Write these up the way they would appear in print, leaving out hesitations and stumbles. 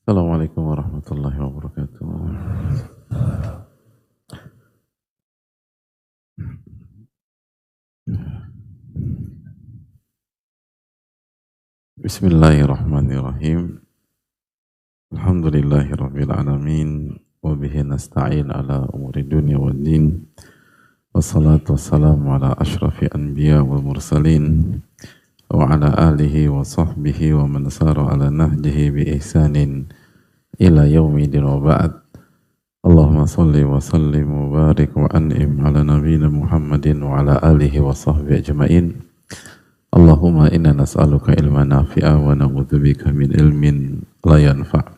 Assalamualaikum warahmatullahi wabarakatuh. Bismillahirrahmanirrahim. Alhamdulillahi rabbil alamin. Wa bihi nasta'in ala umuri dunya wad din. Wassalatu wassalamu ala ashrafil anbiya wal mursalin. Wa ala alihi wa sahbihi wa man sara ala nahjihi bi ihsanin ila yaumidin wa ba'd. Allahumma salli wa sallim wa barik wa an'im ala nabiyyina Muhammadin wa ala alihi wa sahbihi ajma'in. Allahumma inna nas'aluka ilman nafi'a wa na'udzubika min ilmin la yanfa'.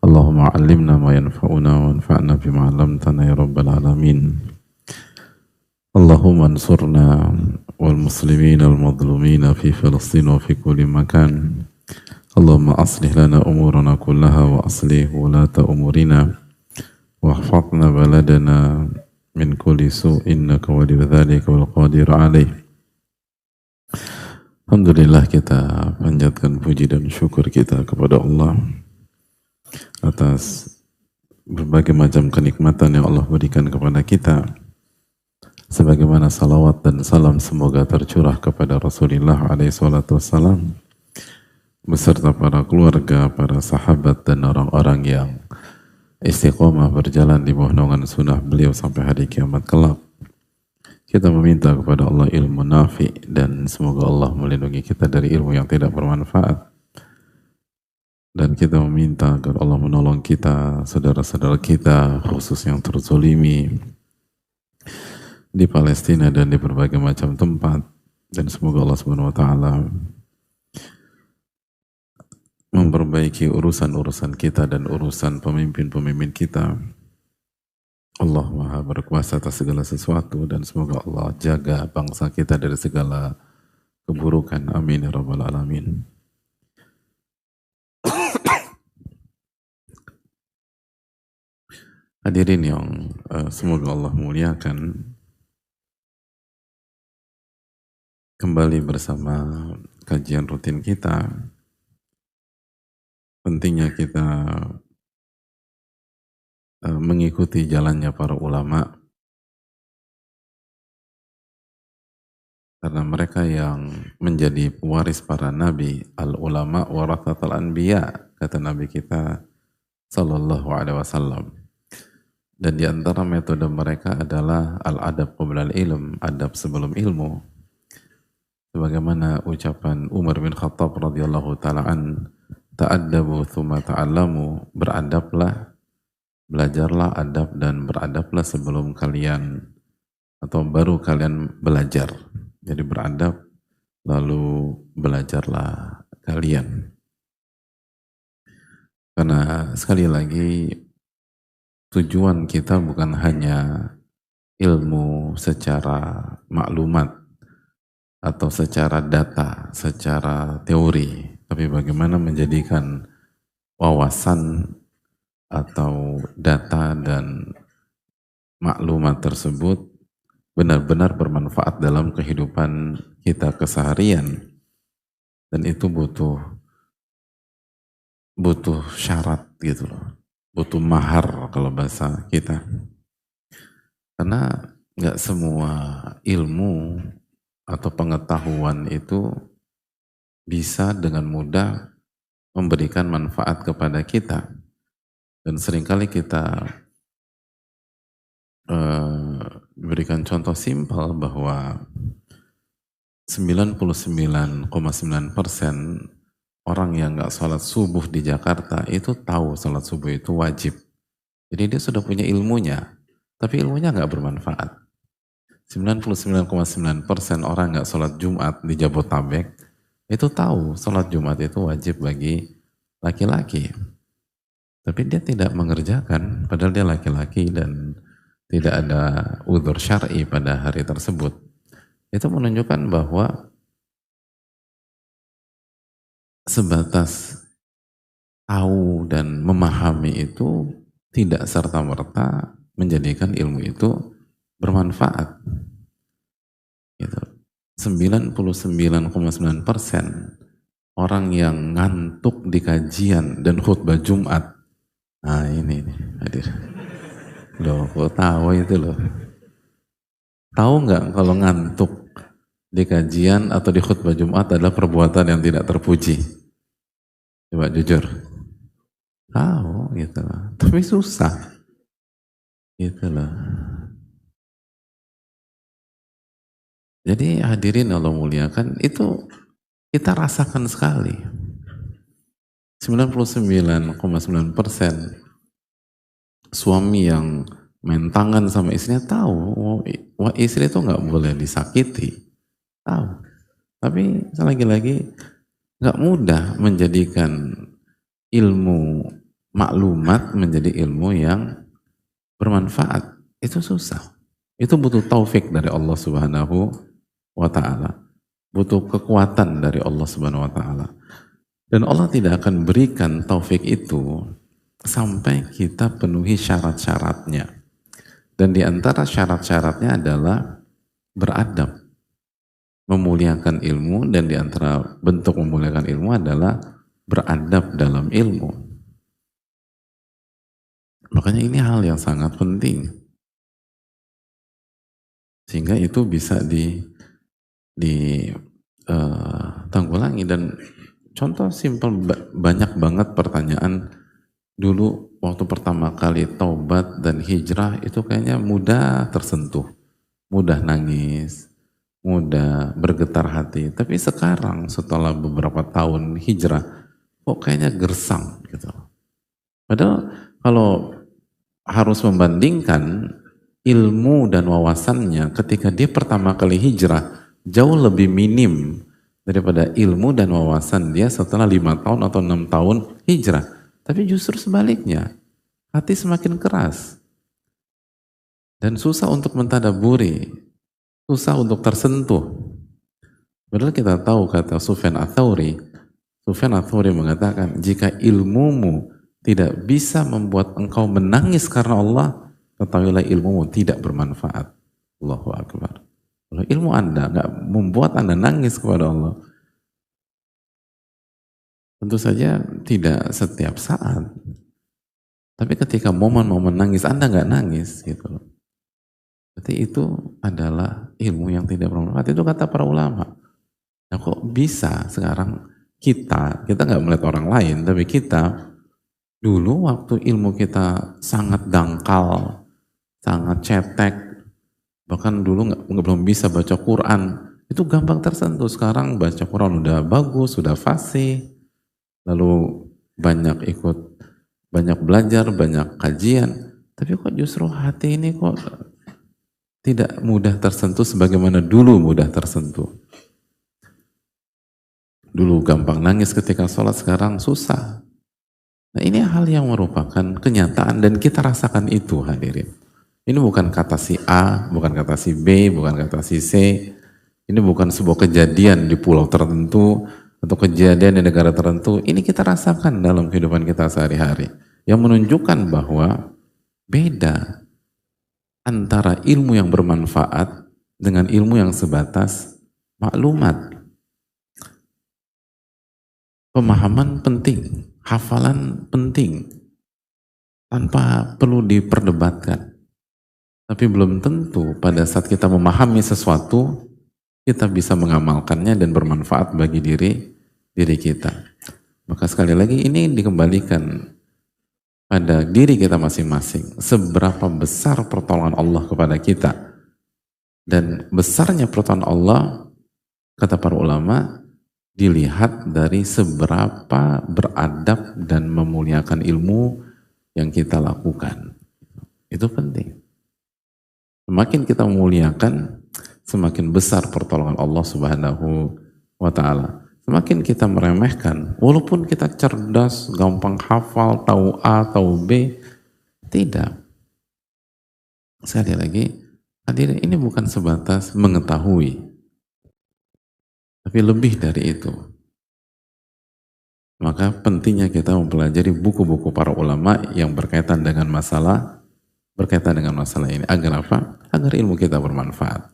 Allahumma 'allimna ma yanfa'una wa anfa'na bima 'allamtana ya rabbal alamin. Allahumma ansurna wal muslimin al madhlumin fi Filistin wa fi kulli makan. Allahumma aslih lana umurana kullaha wa aslih wulata umurina wa ihfadna baladana min kulli su'in innaka waliyyu dzalika wal qadiru 'alaih. Alhamdulillah, kita panjatkan puji dan syukur kita kepada Allah atas berbagai macam kenikmatan yang Allah berikan kepada kita, sebagaimana salawat dan salam semoga tercurah kepada Rasulullah SAW beserta para keluarga, para sahabat dan orang-orang yang istiqomah berjalan di bawah naungan sunnah beliau sampai hari kiamat kelak. Kita meminta kepada Allah ilmu nafi, dan semoga Allah melindungi kita dari ilmu yang tidak bermanfaat. Dan kita meminta agar Allah menolong kita, saudara-saudara kita, khusus yang terzolimi di Palestina dan di berbagai macam tempat. Dan semoga Allah Subhanahu wa Ta'ala memperbaiki urusan-urusan kita dan urusan pemimpin-pemimpin kita. Allah Maha berkuasa atas segala sesuatu, dan semoga Allah jaga bangsa kita dari segala keburukan. Amin ya rabbal alamin. Hadirin yang semoga Allah muliakan, kembali bersama kajian rutin kita. Pentingnya kita mengikuti jalannya para ulama, karena mereka yang menjadi pewaris para nabi. Al ulama warathatul anbiya, kata nabi kita sallallahu alaihi wasallam. Dan di antara metode mereka adalah al adab qabla al ilm, adab sebelum ilmu. Sebagaimana ucapan Umar bin Khattab radhiyallahu taala an, ta'addabu thumma ta'allamu, beradablah, belajarlah adab dan beradablah sebelum kalian atau baru kalian belajar. Jadi beradab lalu belajarlah kalian. Karena sekali lagi tujuan kita bukan hanya ilmu secara maklumat atau secara data, secara teori, tapi bagaimana menjadikan wawasan atau data dan maklumat tersebut benar-benar bermanfaat dalam kehidupan kita keseharian. Dan itu butuh syarat gitu loh, butuh mahar kalau bahasa kita. Karena nggak semua ilmu atau pengetahuan itu bisa dengan mudah memberikan manfaat kepada kita. Dan seringkali kita berikan contoh simpel bahwa 99,9% orang yang nggak sholat subuh di Jakarta itu tahu sholat subuh itu wajib. Jadi dia sudah punya ilmunya, tapi ilmunya nggak bermanfaat. 99,9% orang nggak sholat Jumat di Jabotabek itu tahu sholat Jumat itu wajib bagi laki-laki. Tapi dia tidak mengerjakan, padahal dia laki-laki dan tidak ada udzur syar'i pada hari tersebut. Itu menunjukkan bahwa sebatas tahu dan memahami itu tidak serta-merta menjadikan ilmu itu bermanfaat. Gitu. 99,9% orang yang ngantuk di kajian dan khutbah Jumat. Nah ini nih hadir. Loh, kok tahu itu loh? Tahu nggak kalau ngantuk di kajian atau di khutbah Jumat adalah perbuatan yang tidak terpuji? Coba jujur. Tahu gitu loh. Tapi susah. Gitu loh. Jadi hadirin Allah muliakan, itu kita rasakan sekali. 99,9% suami yang main tangan sama istrinya tahu, wah istri itu nggak boleh disakiti, tahu. Tapi lagi-lagi nggak mudah menjadikan ilmu maklumat menjadi ilmu yang bermanfaat. Itu susah. Itu butuh taufik dari Allah Subhanahu wa Ta'ala. Butuh kekuatan dari Allah Subhanahu wa Ta'ala. Dan Allah tidak akan berikan taufik itu sampai kita penuhi syarat-syaratnya. Dan di antara syarat-syaratnya adalah beradab, memuliakan ilmu, dan di antara bentuk memuliakan ilmu adalah beradab dalam ilmu. Makanya ini hal yang sangat penting. Sehingga itu bisa ditanggulangi. Dan contoh simpel, banyak banget pertanyaan dulu waktu pertama kali taubat dan hijrah itu kayaknya mudah tersentuh, mudah nangis, mudah bergetar hati. Tapi sekarang setelah beberapa tahun hijrah, kok kayaknya gersang gitu. Padahal kalau harus membandingkan ilmu dan wawasannya ketika dia pertama kali hijrah jauh lebih minim daripada ilmu dan wawasan dia setelah 5 tahun atau 6 tahun hijrah. Tapi justru sebaliknya, hati semakin keras dan susah untuk mentadaburi, susah untuk tersentuh. Padahal kita tahu kata Sufyan Ats-Tsauri mengatakan, jika ilmumu tidak bisa membuat engkau menangis karena Allah, ketahuilah ilmumu tidak bermanfaat. Allahu Akbar. Kalau ilmu Anda nggak membuat Anda nangis kepada Allah, tentu saja tidak setiap saat. Tapi ketika momen-momen nangis Anda nggak nangis, gitu. Berarti itu adalah ilmu yang tidak bermanfaat. Itu kata para ulama. Nah kok bisa sekarang kita nggak melihat orang lain, tapi kita dulu waktu ilmu kita sangat dangkal, sangat cetek, bahkan dulu belum bisa baca Quran, itu gampang tersentuh. Sekarang baca Quran udah bagus, sudah fasih, lalu banyak belajar, banyak kajian, tapi kok justru hati ini kok tidak mudah tersentuh sebagaimana dulu mudah tersentuh. Dulu gampang nangis ketika sholat, sekarang susah. Nah ini hal yang merupakan kenyataan dan kita rasakan itu, hadirin. Ini bukan kata si A, bukan kata si B, bukan kata si C. Ini bukan sebuah kejadian di pulau tertentu atau kejadian di negara tertentu. Ini kita rasakan dalam kehidupan kita sehari-hari. Yang menunjukkan bahwa beda antara ilmu yang bermanfaat dengan ilmu yang sebatas maklumat. Pemahaman penting, hafalan penting, tanpa perlu diperdebatkan. Tapi belum tentu pada saat kita memahami sesuatu, kita bisa mengamalkannya dan bermanfaat bagi diri kita. Maka sekali lagi ini dikembalikan pada diri kita masing-masing. Seberapa besar pertolongan Allah kepada kita. Dan besarnya pertolongan Allah, kata para ulama, dilihat dari seberapa beradab dan memuliakan ilmu yang kita lakukan. Itu penting. Semakin kita memuliakan, semakin besar pertolongan Allah Subhanahu wa Ta'ala. Semakin kita meremehkan, walaupun kita cerdas, gampang hafal, tahu A, tahu B, tidak. Sekali lagi, hadirin, ini bukan sebatas mengetahui, tapi lebih dari itu. Maka pentingnya kita mempelajari buku-buku para ulama yang berkaitan dengan masalah ini. Agar apa? Agar ilmu kita bermanfaat.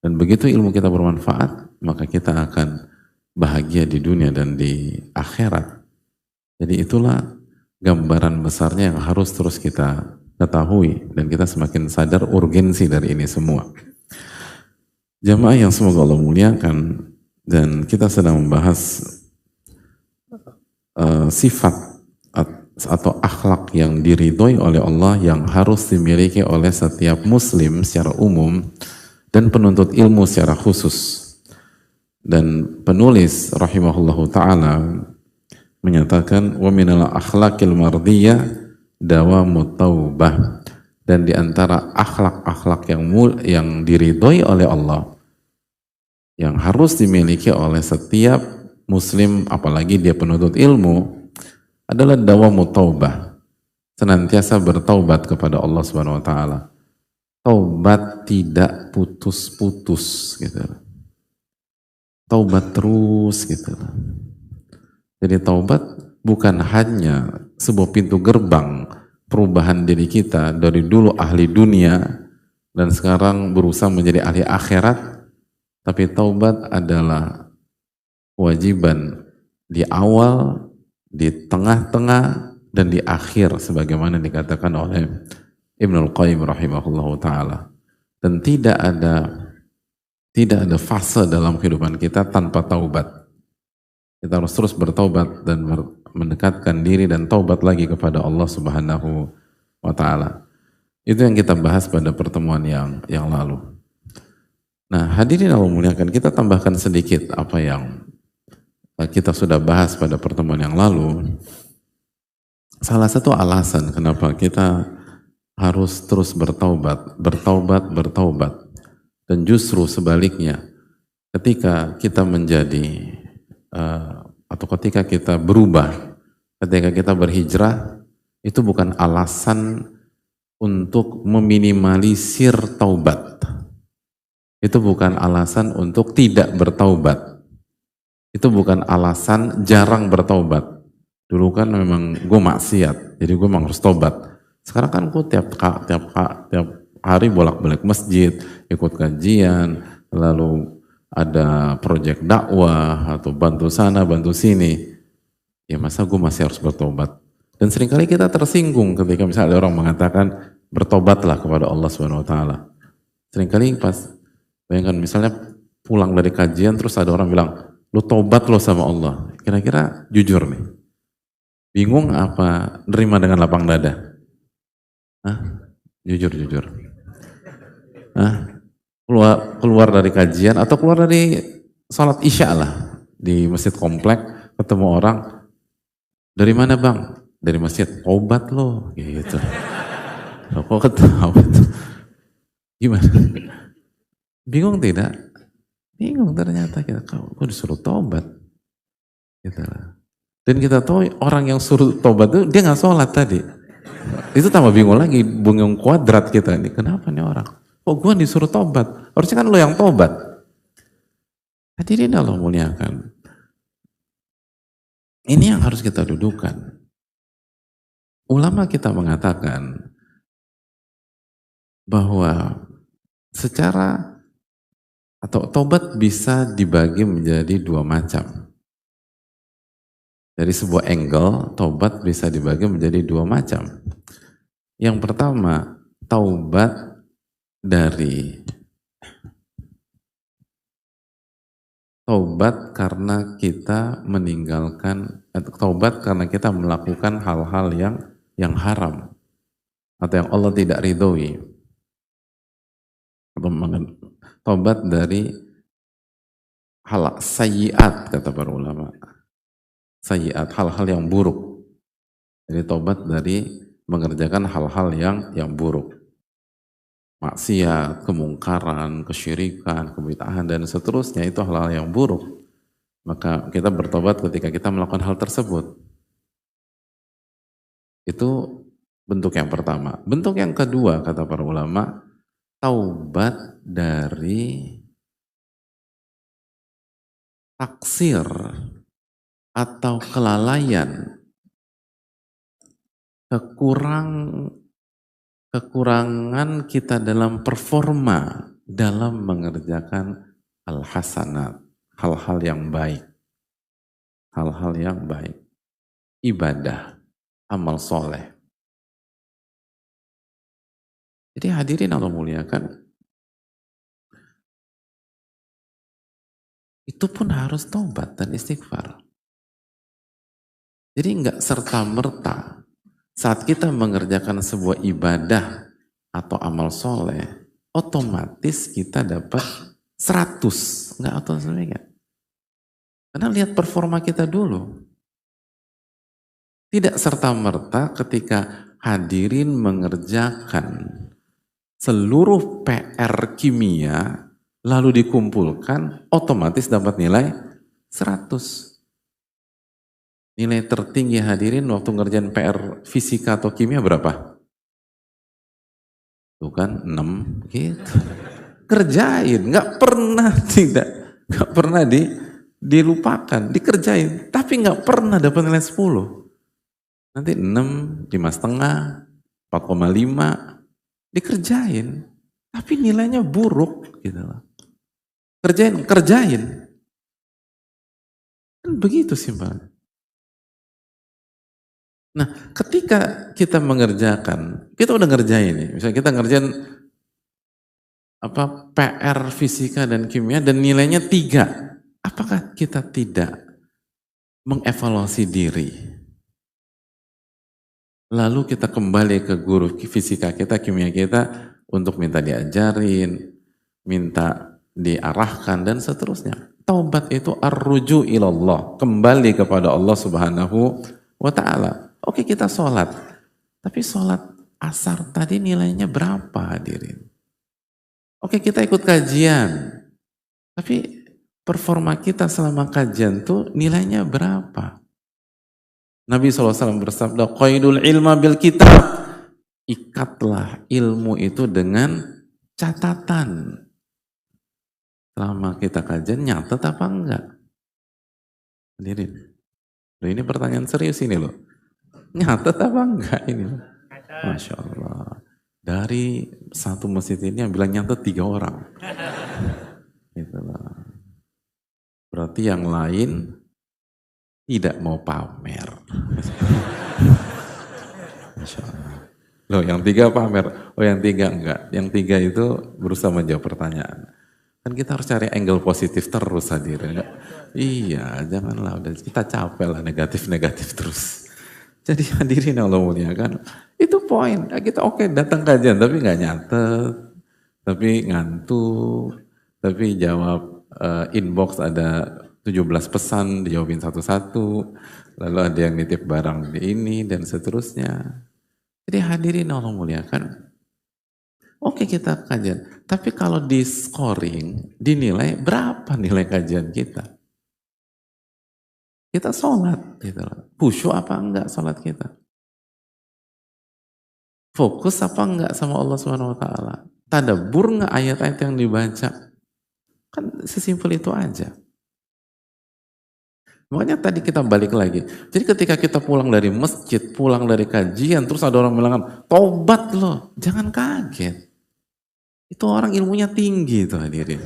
Dan begitu ilmu kita bermanfaat, maka kita akan bahagia di dunia dan di akhirat. Jadi itulah gambaran besarnya yang harus terus kita ketahui dan kita semakin sadar urgensi dari ini semua. Jamaah yang semoga Allah muliakan, dan kita sedang membahas sifat atau akhlak yang diridhoi oleh Allah yang harus dimiliki oleh setiap muslim secara umum dan penuntut ilmu secara khusus. Dan penulis rahimahullahu ta'ala menyatakan wa minal akhlaqil mardiyah dawamut taubah, dan di antara akhlak-akhlak yang diridhoi oleh Allah yang harus dimiliki oleh setiap muslim apalagi dia penuntut ilmu adalah dawamut taubah, senantiasa bertaubat kepada Allah Subhanahu wa taala. Taubat tidak putus-putus gitu. Taubat terus gitu. Jadi taubat bukan hanya sebuah pintu gerbang perubahan diri kita dari dulu ahli dunia dan sekarang berusaha menjadi ahli akhirat, tapi taubat adalah kewajiban di awal, di tengah-tengah, dan di akhir sebagaimana dikatakan oleh Ibnul Qayyim rahimahullahu ta'ala. Dan tidak ada fase dalam kehidupan kita tanpa taubat. Kita harus terus bertaubat dan mendekatkan diri dan taubat lagi kepada Allah Subhanahu wa ta'ala. Itu yang kita bahas pada pertemuan yang lalu. Nah, hadirin Allah muliakan, kita tambahkan sedikit apa yang kita sudah bahas pada pertemuan yang lalu. Salah satu alasan kenapa kita harus terus bertaubat. Dan justru sebaliknya, ketika kita menjadi atau ketika kita berubah, ketika kita berhijrah, itu bukan alasan untuk meminimalisir taubat. Itu bukan alasan untuk tidak bertaubat. Itu bukan alasan jarang bertaubat. Dulu kan memang gue maksiat, jadi gue memang harus taubat. Sekarang kan gue tiap hari bolak-balik masjid, ikut kajian, lalu ada proyek dakwah atau bantu sana, bantu sini. Ya masa gue masih harus bertobat? Dan seringkali kita tersinggung ketika misalnya ada orang mengatakan bertobatlah kepada Allah Subhanahu wa taala. Seringkali pas bayangkan misalnya pulang dari kajian terus ada orang bilang, "Lu tobat lo sama Allah." Kira-kira jujur nih. Bingung apa nerima dengan lapang dada? Hah? Jujur. Hah? Keluar dari kajian atau keluar dari sholat isya lah di masjid komplek, ketemu orang, dari mana bang? Dari masjid. Tobat lo gitu. Kok ketawa tuh? Gimana? Bingung tidak? Bingung ternyata kita. Kok disuruh tobat? Gitu lah. Dan kita tahu orang yang suruh tobat itu dia nggak sholat tadi. Itu tambah bingung lagi, bingung kuadrat kita ini. Kenapa nih orang? Kok gue disuruh tobat? Harusnya kan lo yang tobat. Hadirin Allah muliakan. Ini yang harus kita dudukan. Ulama kita mengatakan bahwa secara atau tobat bisa dibagi menjadi dua macam. Dari sebuah angle, tobat bisa dibagi menjadi dua macam. Yang pertama, taubat karena kita meninggalkan, taubat karena kita melakukan hal-hal yang haram atau yang Allah tidak ridhoi. Taubat dari hal sayyiat, kata para ulama. Sayyiat, hal-hal yang buruk. Jadi taubat dari mengerjakan hal-hal yang buruk. Maksiat, kemungkaran, kesyirikan, kebid'ahan, dan seterusnya, itu hal-hal yang buruk. Maka kita bertobat ketika kita melakukan hal tersebut. Itu bentuk yang pertama. Bentuk yang kedua, kata para ulama, taubat dari taksir atau kelalaian, kekurangan kita dalam performa dalam mengerjakan al-hasanat, hal-hal yang baik. hal-hal yang baik, ibadah, amal soleh. Jadi hadirin Allah muliakan, itu pun harus taubat dan istighfar. Jadi nggak serta-merta saat kita mengerjakan sebuah ibadah atau amal soleh, otomatis kita dapat 100. Nggak otomatis enggak. Karena lihat performa kita dulu. Tidak serta-merta ketika hadirin mengerjakan seluruh PR kimia lalu dikumpulkan, otomatis dapat nilai 100. Nilai tertinggi hadirin waktu ngerjain PR fisika atau kimia berapa? Tuh kan 6 gitu. Kerjain, nggak pernah dilupakan, dikerjain, tapi nggak pernah dapat nilai 10. Nanti 6, 5,5, 4,5 dikerjain, tapi nilainya buruk gitu loh. Kerjain. Kan begitu simpelnya. Nah, ketika kita mengerjakan, kita udah ngerjain nih, misalnya kita ngerjain PR fisika dan kimia dan nilainya 3, apakah kita tidak mengevaluasi diri? Lalu kita kembali ke guru fisika kita, kimia kita untuk minta diajarin, minta diarahkan dan seterusnya. Taubat itu ar-ruju ilallah, kembali kepada Allah Subhanahu wa taala. Oke, kita sholat, tapi sholat asar tadi nilainya berapa hadirin? Oke, kita ikut kajian, tapi performa kita selama kajian tuh nilainya berapa? Nabi SAW bersabda, qaidul ilma bil kitab, ikatlah ilmu itu dengan catatan. Selama kita kajian nyatet apa enggak? Hadirin, loh, ini pertanyaan serius ini loh. Nyatet apa enggak ini? Masya Allah. Dari satu masjid ini yang bilang nyatet 3 orang. Itulah. Berarti yang lain tidak mau pamer. Masya Allah. Loh, yang 3 pamer. Oh, yang 3 enggak. Yang 3 itu berusaha menjawab pertanyaan. Kan kita harus cari angle positif terus hadirin. Iya, janganlah. Udah kita capek lah negatif-negatif terus. Jadi hadirin Allah muliakan, itu poin. Kita oke, datang kajian tapi nggak nyatet, tapi ngantuk, tapi jawab inbox ada 17 pesan, dijawabin satu-satu, lalu ada yang nitip barang di ini dan seterusnya. Jadi hadirin Allah muliakan, oke kita kajian, tapi kalau di scoring, dinilai berapa nilai kajian kita? Kita sholat, gitu. Khusyuk apa enggak sholat kita? Fokus apa enggak sama Allah Subhanahu Wa Taala? Tadabbur enggak ayat-ayat yang dibaca? Kan sesimpel itu aja. Makanya tadi kita balik lagi. Jadi ketika kita pulang dari masjid, pulang dari kajian, terus ada orang bilang, tobat loh, jangan kaget. Itu orang ilmunya tinggi tuh hadirin.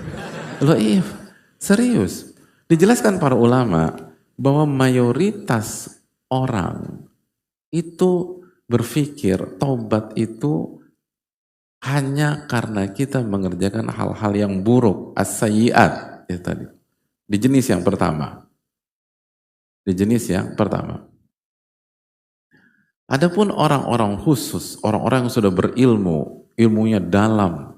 Loh iya, serius. Dijelaskan para ulama, bahwa mayoritas orang itu berpikir taubat itu hanya karena kita mengerjakan hal-hal yang buruk, as-sayyi'at ya tadi. Di jenis yang pertama. Adapun orang-orang khusus, orang-orang yang sudah berilmu, ilmunya dalam,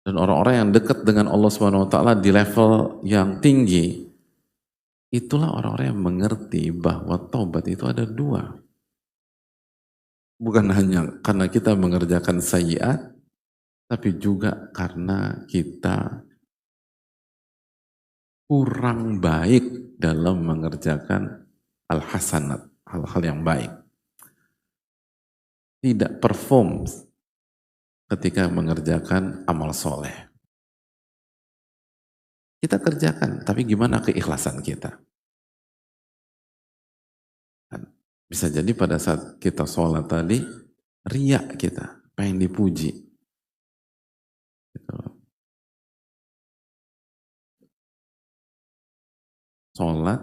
dan orang-orang yang dekat dengan Allah Subhanahu wa taala di level yang tinggi, itulah orang-orang yang mengerti bahwa taubat itu ada 2. Bukan hanya karena kita mengerjakan sayyiat, tapi juga karena kita kurang baik dalam mengerjakan al-hasanat, hal-hal yang baik. Tidak perform ketika mengerjakan amal soleh. Kita kerjakan, tapi gimana keikhlasan kita? Bisa jadi pada saat kita sholat tadi, riak kita, pengen dipuji. Gitu. sholat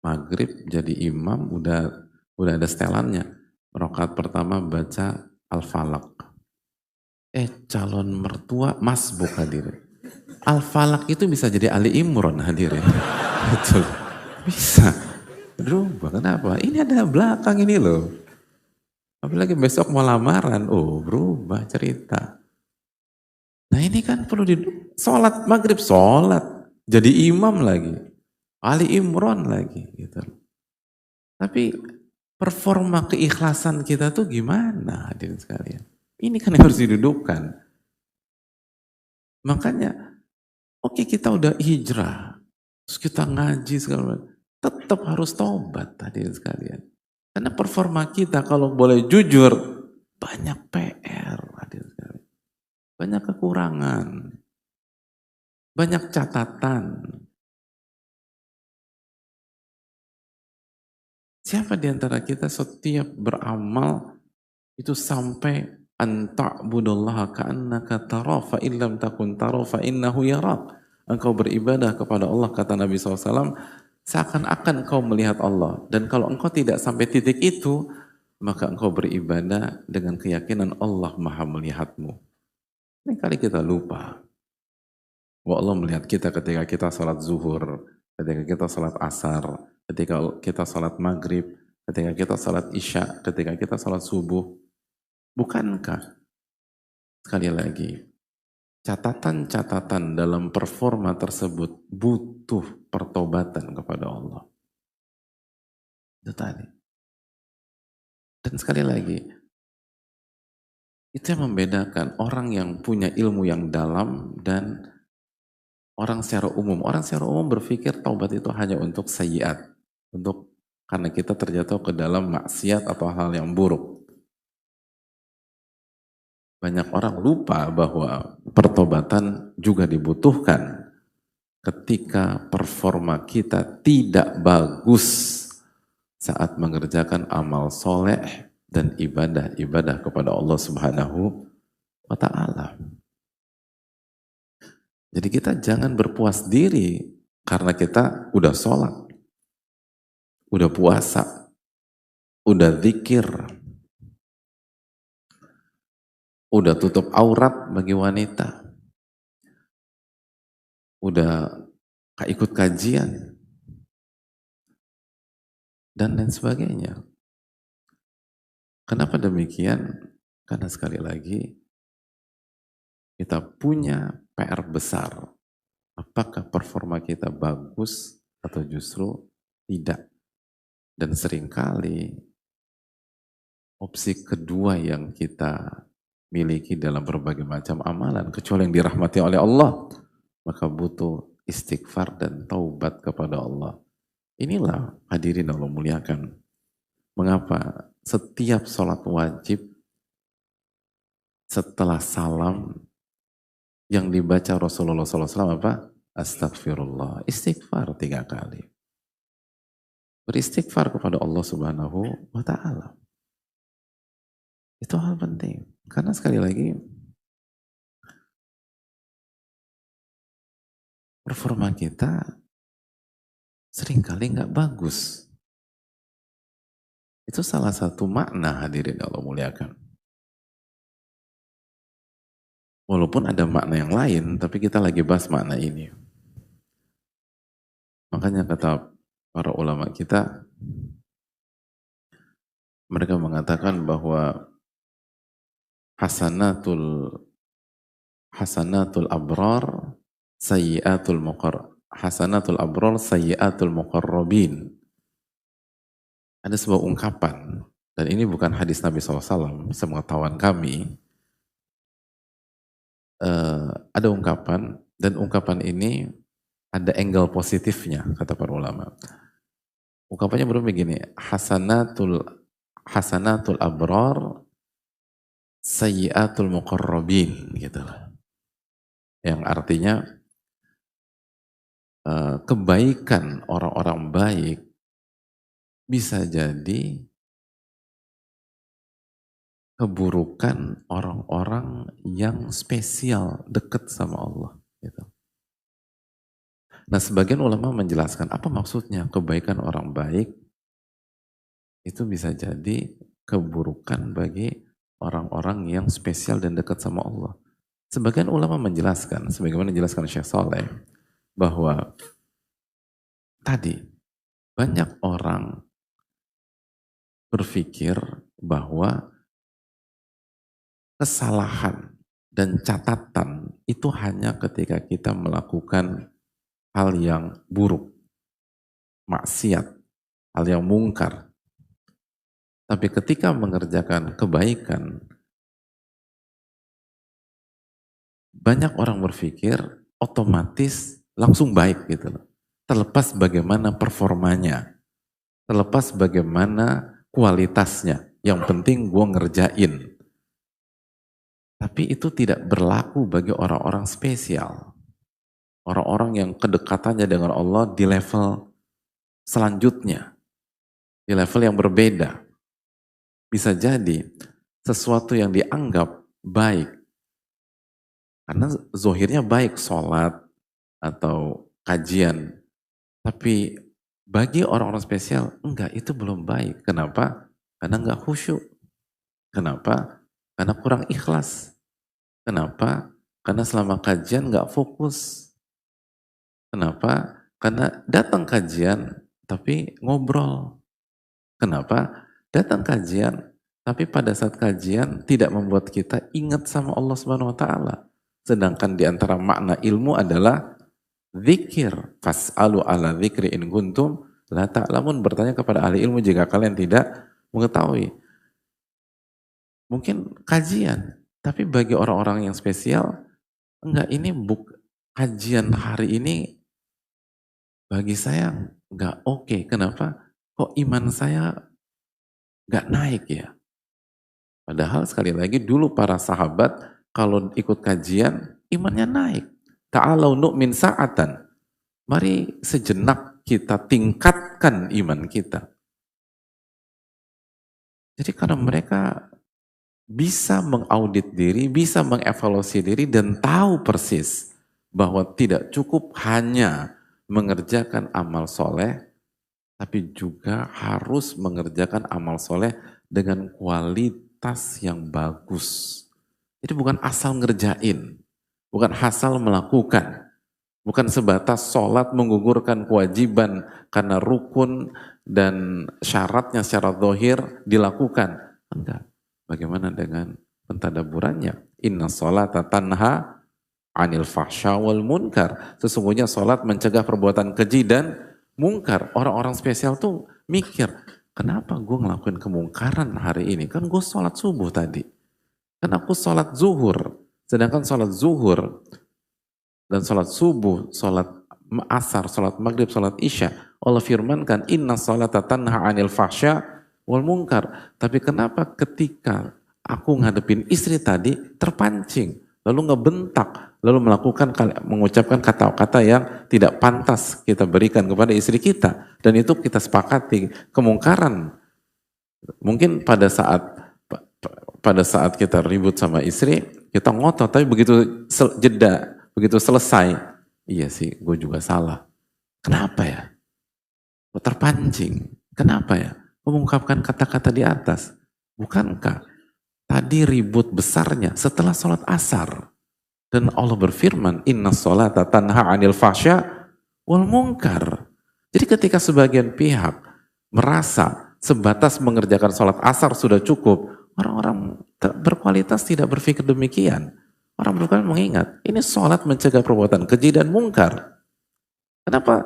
maghrib jadi imam udah ada setelannya. Rakaat pertama baca Al-Falaq. Calon mertua masbuk hadirin. Al-Falaq itu bisa jadi Ali Imran hadirin. Betul. Bisa. Berubah. Kenapa? Ini ada belakang ini loh. Apalagi besok mau lamaran. Oh, berubah cerita. Nah ini kan perlu sholat maghrib, sholat. Jadi imam lagi. Ali Imran lagi. Gitu. Tapi performa keikhlasan kita tuh gimana hadirin sekalian? Ini kan yang harus didudukkan. Makanya, oke kita udah hijrah. Terus kita ngaji segala macam. Tetap harus tobat hadirin sekalian. Karena performa kita kalau boleh jujur, banyak PR hadirin sekalian. Banyak kekurangan. Banyak catatan. Siapa di antara kita setiap beramal itu sampai anta'budallaha ka'annaka tara fa illam takun tara fa innahu yarak. Engkau beribadah kepada Allah kata Nabi SAW seakan-akan engkau melihat Allah, dan kalau engkau tidak sampai titik itu maka engkau beribadah dengan keyakinan Allah Maha melihatmu. Ini kali kita lupa bahwa Allah melihat kita ketika kita salat zuhur, ketika kita salat asar, ketika kita salat maghrib, ketika kita salat isya, ketika kita salat subuh. Bukankah, sekali lagi, catatan-catatan dalam performa tersebut butuh pertobatan kepada Allah. Itu tadi. Dan sekali lagi, itu yang membedakan orang yang punya ilmu yang dalam dan orang secara umum. Orang secara umum berpikir taubat itu hanya untuk sayyiat, untuk karena kita terjatuh ke dalam maksiat atau hal yang buruk. Banyak orang lupa bahwa pertobatan juga dibutuhkan ketika performa kita tidak bagus saat mengerjakan amal soleh dan ibadah-ibadah kepada Allah Subhanahu wa Ta'ala. Jadi kita jangan berpuas diri karena kita udah sholat, udah puasa, udah zikir, udah tutup aurat bagi wanita, udah ikut kajian, dan lain sebagainya. Kenapa demikian? Karena sekali lagi, kita punya PR besar. Apakah performa kita bagus atau justru tidak? Dan seringkali opsi kedua yang kita miliki dalam berbagai macam amalan, kecuali yang dirahmati oleh Allah, maka butuh istighfar dan taubat kepada Allah. Inilah hadirin Allah muliakan. Mengapa setiap sholat wajib setelah salam yang dibaca Rasulullah SAW apa? Astagfirullah. Istighfar 3 kali. Beristighfar kepada Allah Subhanahu wa Ta'ala. Itu hal penting. Karena sekali lagi, performa kita seringkali nggak bagus. Itu salah satu makna hadirin Allah muliakan. Walaupun ada makna yang lain, tapi kita lagi bahas makna ini. Makanya kata para ulama kita, mereka mengatakan bahwa hasanatul abrar sayyiatul muqarrabin. Ada sebuah ungkapan, dan ini bukan hadis Nabi SAW, sepengetahuan kami, ada ungkapan, dan ungkapan ini ada angle positifnya, kata para ulama. Ungkapannya berbeda begini, hasanatul abrar sayyiatul muqarrabin, gitu. Yang artinya kebaikan orang-orang baik bisa jadi keburukan orang-orang yang spesial dekat sama Allah, gitu. Nah, sebagian ulama menjelaskan apa maksudnya kebaikan orang baik itu bisa jadi keburukan bagi orang-orang yang spesial dan dekat sama Allah. Sebagian ulama menjelaskan, sebagaimana dijelaskan Syekh Saleh, bahwa tadi banyak orang berpikir bahwa kesalahan dan catatan itu hanya ketika kita melakukan hal yang buruk, maksiat, hal yang mungkar. Tapi ketika mengerjakan kebaikan, banyak orang berpikir otomatis langsung baik gitu loh. Terlepas bagaimana performanya, terlepas bagaimana kualitasnya. Yang penting gue ngerjain. Tapi itu tidak berlaku bagi orang-orang spesial. Orang-orang yang kedekatannya dengan Allah di level selanjutnya. Di level yang berbeda. Bisa jadi sesuatu yang dianggap baik. Karena zohirnya baik, sholat atau kajian. Tapi bagi orang-orang spesial, enggak, itu belum baik. Kenapa? Karena enggak khusyuk. Kenapa? Karena kurang ikhlas. Kenapa? Karena selama kajian enggak fokus. Kenapa? Karena datang kajian tapi ngobrol. Kenapa? Datang kajian tapi pada saat kajian tidak membuat kita ingat sama Allah Subhanahu wa taala. Sedangkan di antara makna ilmu adalah zikir. Fas'alu ala zikri in kuntum la ta'lamun, bertanya kepada ahli ilmu jika kalian tidak mengetahui. Mungkin kajian, tapi bagi orang-orang yang spesial, enggak, ini kajian hari ini bagi saya nggak oke. Kenapa? Kok iman saya nggak naik ya? Padahal sekali lagi dulu para sahabat kalau ikut kajian imannya naik. Ta'alau nu'min sa'atan. Mari sejenak kita tingkatkan iman kita. Jadi karena mereka bisa mengaudit diri, bisa mengevaluasi diri dan tahu persis bahwa tidak cukup hanya mengerjakan amal soleh, tapi juga harus mengerjakan amal soleh dengan kualitas yang bagus. Jadi bukan asal ngerjain, bukan asal melakukan, bukan sebatas sholat menggugurkan kewajiban karena rukun dan syaratnya secara zahir dilakukan. Enggak. Bagaimana dengan pentadaburannya? Inna sholata tanha anil fahsya wal munkar. Sesungguhnya sholat mencegah perbuatan keji dan mungkar. Orang-orang spesial tuh mikir, kenapa gue ngelakuin kemungkaran hari ini? Kan gue sholat subuh tadi. Kan aku sholat zuhur. Sedangkan sholat zuhur dan sholat subuh, sholat asar, sholat maghrib, sholat isya, Allah firmankan, inna sholata tanha anil fahsya wal munkar. Tapi kenapa ketika aku ngadepin istri tadi terpancing, lalu ngebentak, lalu mengucapkan kata-kata yang tidak pantas kita berikan kepada istri kita, dan itu kita sepakati kemungkaran. Mungkin pada saat kita ribut sama istri, kita ngotot, tapi begitu jeda, begitu selesai, iya sih, gue juga salah. Kenapa ya? Gue terpancing. Kenapa ya? Mengungkapkan kata-kata di atas. Bukankah tadi ribut besarnya setelah sholat asar? Dan Allah berfirman, inna sholata tanha anil fahsya wal munkar. Jadi ketika sebagian pihak merasa sebatas mengerjakan sholat asar sudah cukup, orang-orang berkualitas tidak berpikir demikian. Orang berkualitas mengingat, ini sholat mencegah perbuatan keji dan mungkar. Kenapa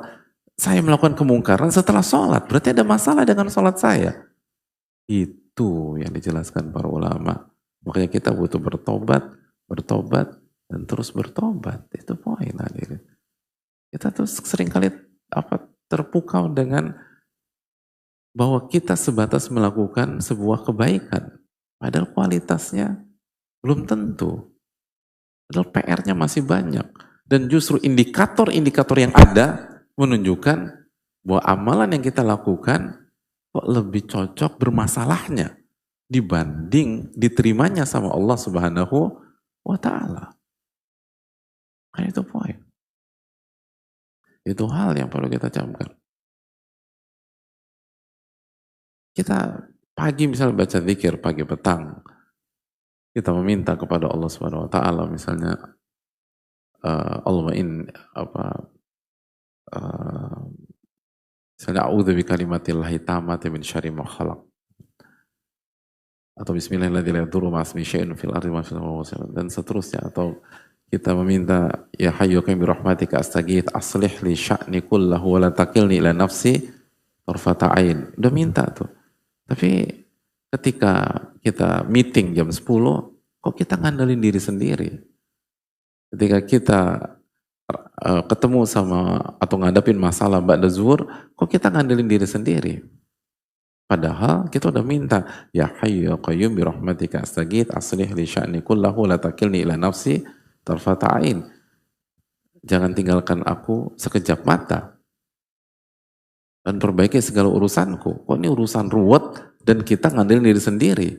saya melakukan kemungkaran setelah sholat? Berarti ada masalah dengan sholat saya. Itu yang dijelaskan para ulama. Makanya kita butuh bertobat, dan terus bertobat. Itu poin hadirin. Kita tuh seringkali terpukau dengan bahwa kita sebatas melakukan sebuah kebaikan. Padahal kualitasnya belum tentu. Padahal PR-nya masih banyak. Dan justru indikator-indikator yang ada menunjukkan bahwa amalan yang kita lakukan kok lebih cocok bermasalahnya dibanding diterimanya sama Allah Subhanahu wa ta'ala. Kan itu poin. Itu hal yang perlu kita camkan. Kita pagi misalnya baca zikir pagi petang, kita meminta kepada Allah Subhanahu wa taala misalnya Allahumma in apa uh, misalnya a'udzu bikalimatillahi tammati min syarri ma khalaq atau bismillahirrahmanirrahim la yadurru ma'asmi syai'un fil ardi wa fis samawati dan seterusnya, atau kita meminta ya hayyu qayyum bi rahmatika astaghits aslih li sya'ni kullahu wa la takilni ila nafsi tarfata ain. Udah minta tuh. Tapi ketika kita meeting jam 10, kok kita ngandelin diri sendiri? Ketika kita ketemu sama atau ngadapin masalah ba'da zuhur, kok kita ngandelin diri sendiri? Padahal kita udah minta, ya hayyu ya qayyum bi rahmatika astaghits aslih li sya'ni kullahu la takilni ila nafsi tarfata ain. Jangan tinggalkan aku sekejap mata dan perbaiki segala urusanku. Kok ini urusan ruwet dan kita ngandelin diri sendiri?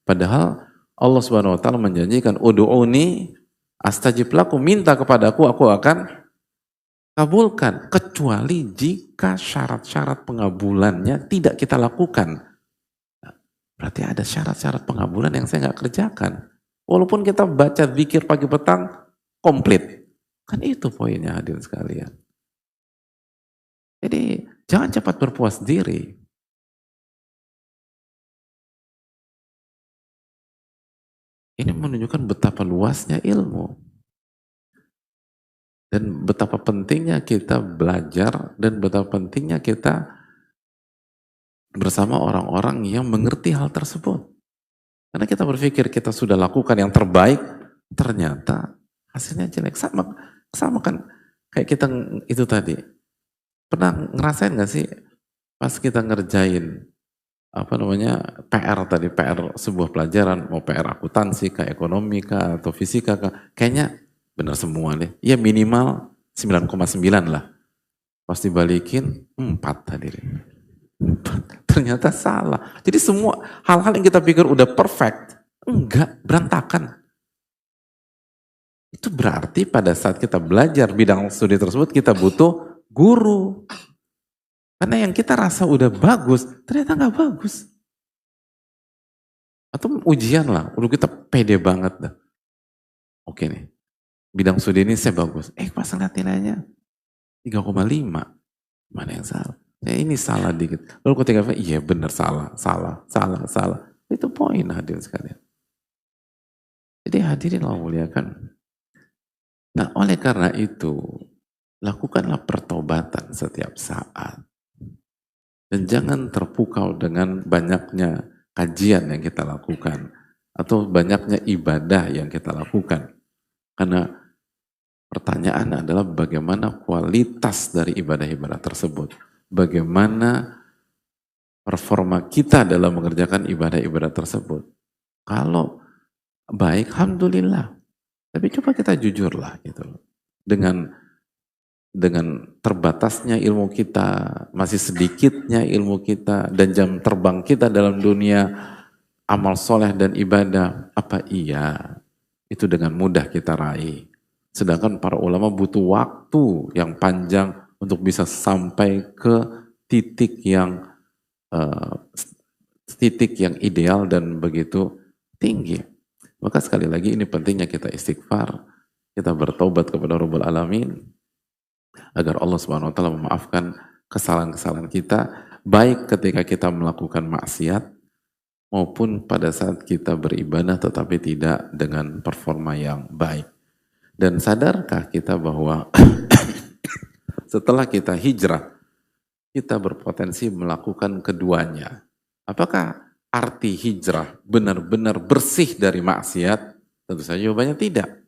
Padahal Allah Subhanahu wa taala menjanjikan ud'uni astajib lakum, minta kepadaku aku akan kabulkan, kecuali jika syarat-syarat pengabulannya tidak kita lakukan. Berarti ada syarat-syarat pengabulan yang saya nggak kerjakan. Walaupun kita baca zikir pagi petang komplit. Kan itu poinnya hadirin sekalian. Jadi jangan cepat berpuas diri. Ini menunjukkan betapa luasnya ilmu. Dan betapa pentingnya kita belajar dan betapa pentingnya kita bersama orang-orang yang mengerti hal tersebut. Karena kita berpikir kita sudah lakukan yang terbaik, ternyata hasilnya jelek. Sama kan kayak kita itu tadi. Pernah ngerasain gak sih pas kita ngerjain PR tadi, PR sebuah pelajaran, mau PR akuntansi kah, ekonomi kah, atau fisika kah, kayaknya benar semua deh. Ya minimal 9,9 lah. Pas dibalikin 4 hadirin. 4. Ternyata salah. Jadi semua hal-hal yang kita pikir udah perfect, enggak, berantakan. Itu berarti pada saat kita belajar bidang studi tersebut kita butuh guru. Karena yang kita rasa udah bagus, ternyata nggak bagus. Atau ujian lah, udah kita pede banget dah. Oke nih, bidang studi ini saya bagus. Pas lihat nilainya 3,5. Mana yang salah? Ini salah dikit. Lalu ketika iya benar salah. Itu poin hadirin sekalian. Jadi hadirin Allah muliakan. Nah oleh karena itu, lakukanlah pertobatan setiap saat. Dan jangan terpukau dengan banyaknya kajian yang kita lakukan atau banyaknya ibadah yang kita lakukan. Karena pertanyaan adalah bagaimana kualitas dari ibadah-ibadah tersebut. Bagaimana performa kita dalam mengerjakan ibadah-ibadah tersebut. Kalau baik, alhamdulillah. Tapi coba kita jujurlah gitu. Dengan terbatasnya ilmu kita, masih sedikitnya ilmu kita, dan jam terbang kita dalam dunia amal soleh dan ibadah, apa iya itu dengan mudah kita raih? Sedangkan para ulama butuh waktu yang panjang untuk bisa sampai ke titik yang ideal dan begitu tinggi. Maka sekali lagi ini pentingnya kita istighfar, kita bertobat kepada Rabbul Alamin, agar Allah Subhanahu wa taala memaafkan kesalahan-kesalahan kita, baik ketika kita melakukan maksiat maupun pada saat kita beribadah tetapi tidak dengan performa yang baik. Dan sadarkah kita bahwa setelah kita hijrah, kita berpotensi melakukan keduanya? Apakah arti hijrah benar-benar bersih dari maksiat? Tentu saja jawabannya tidak.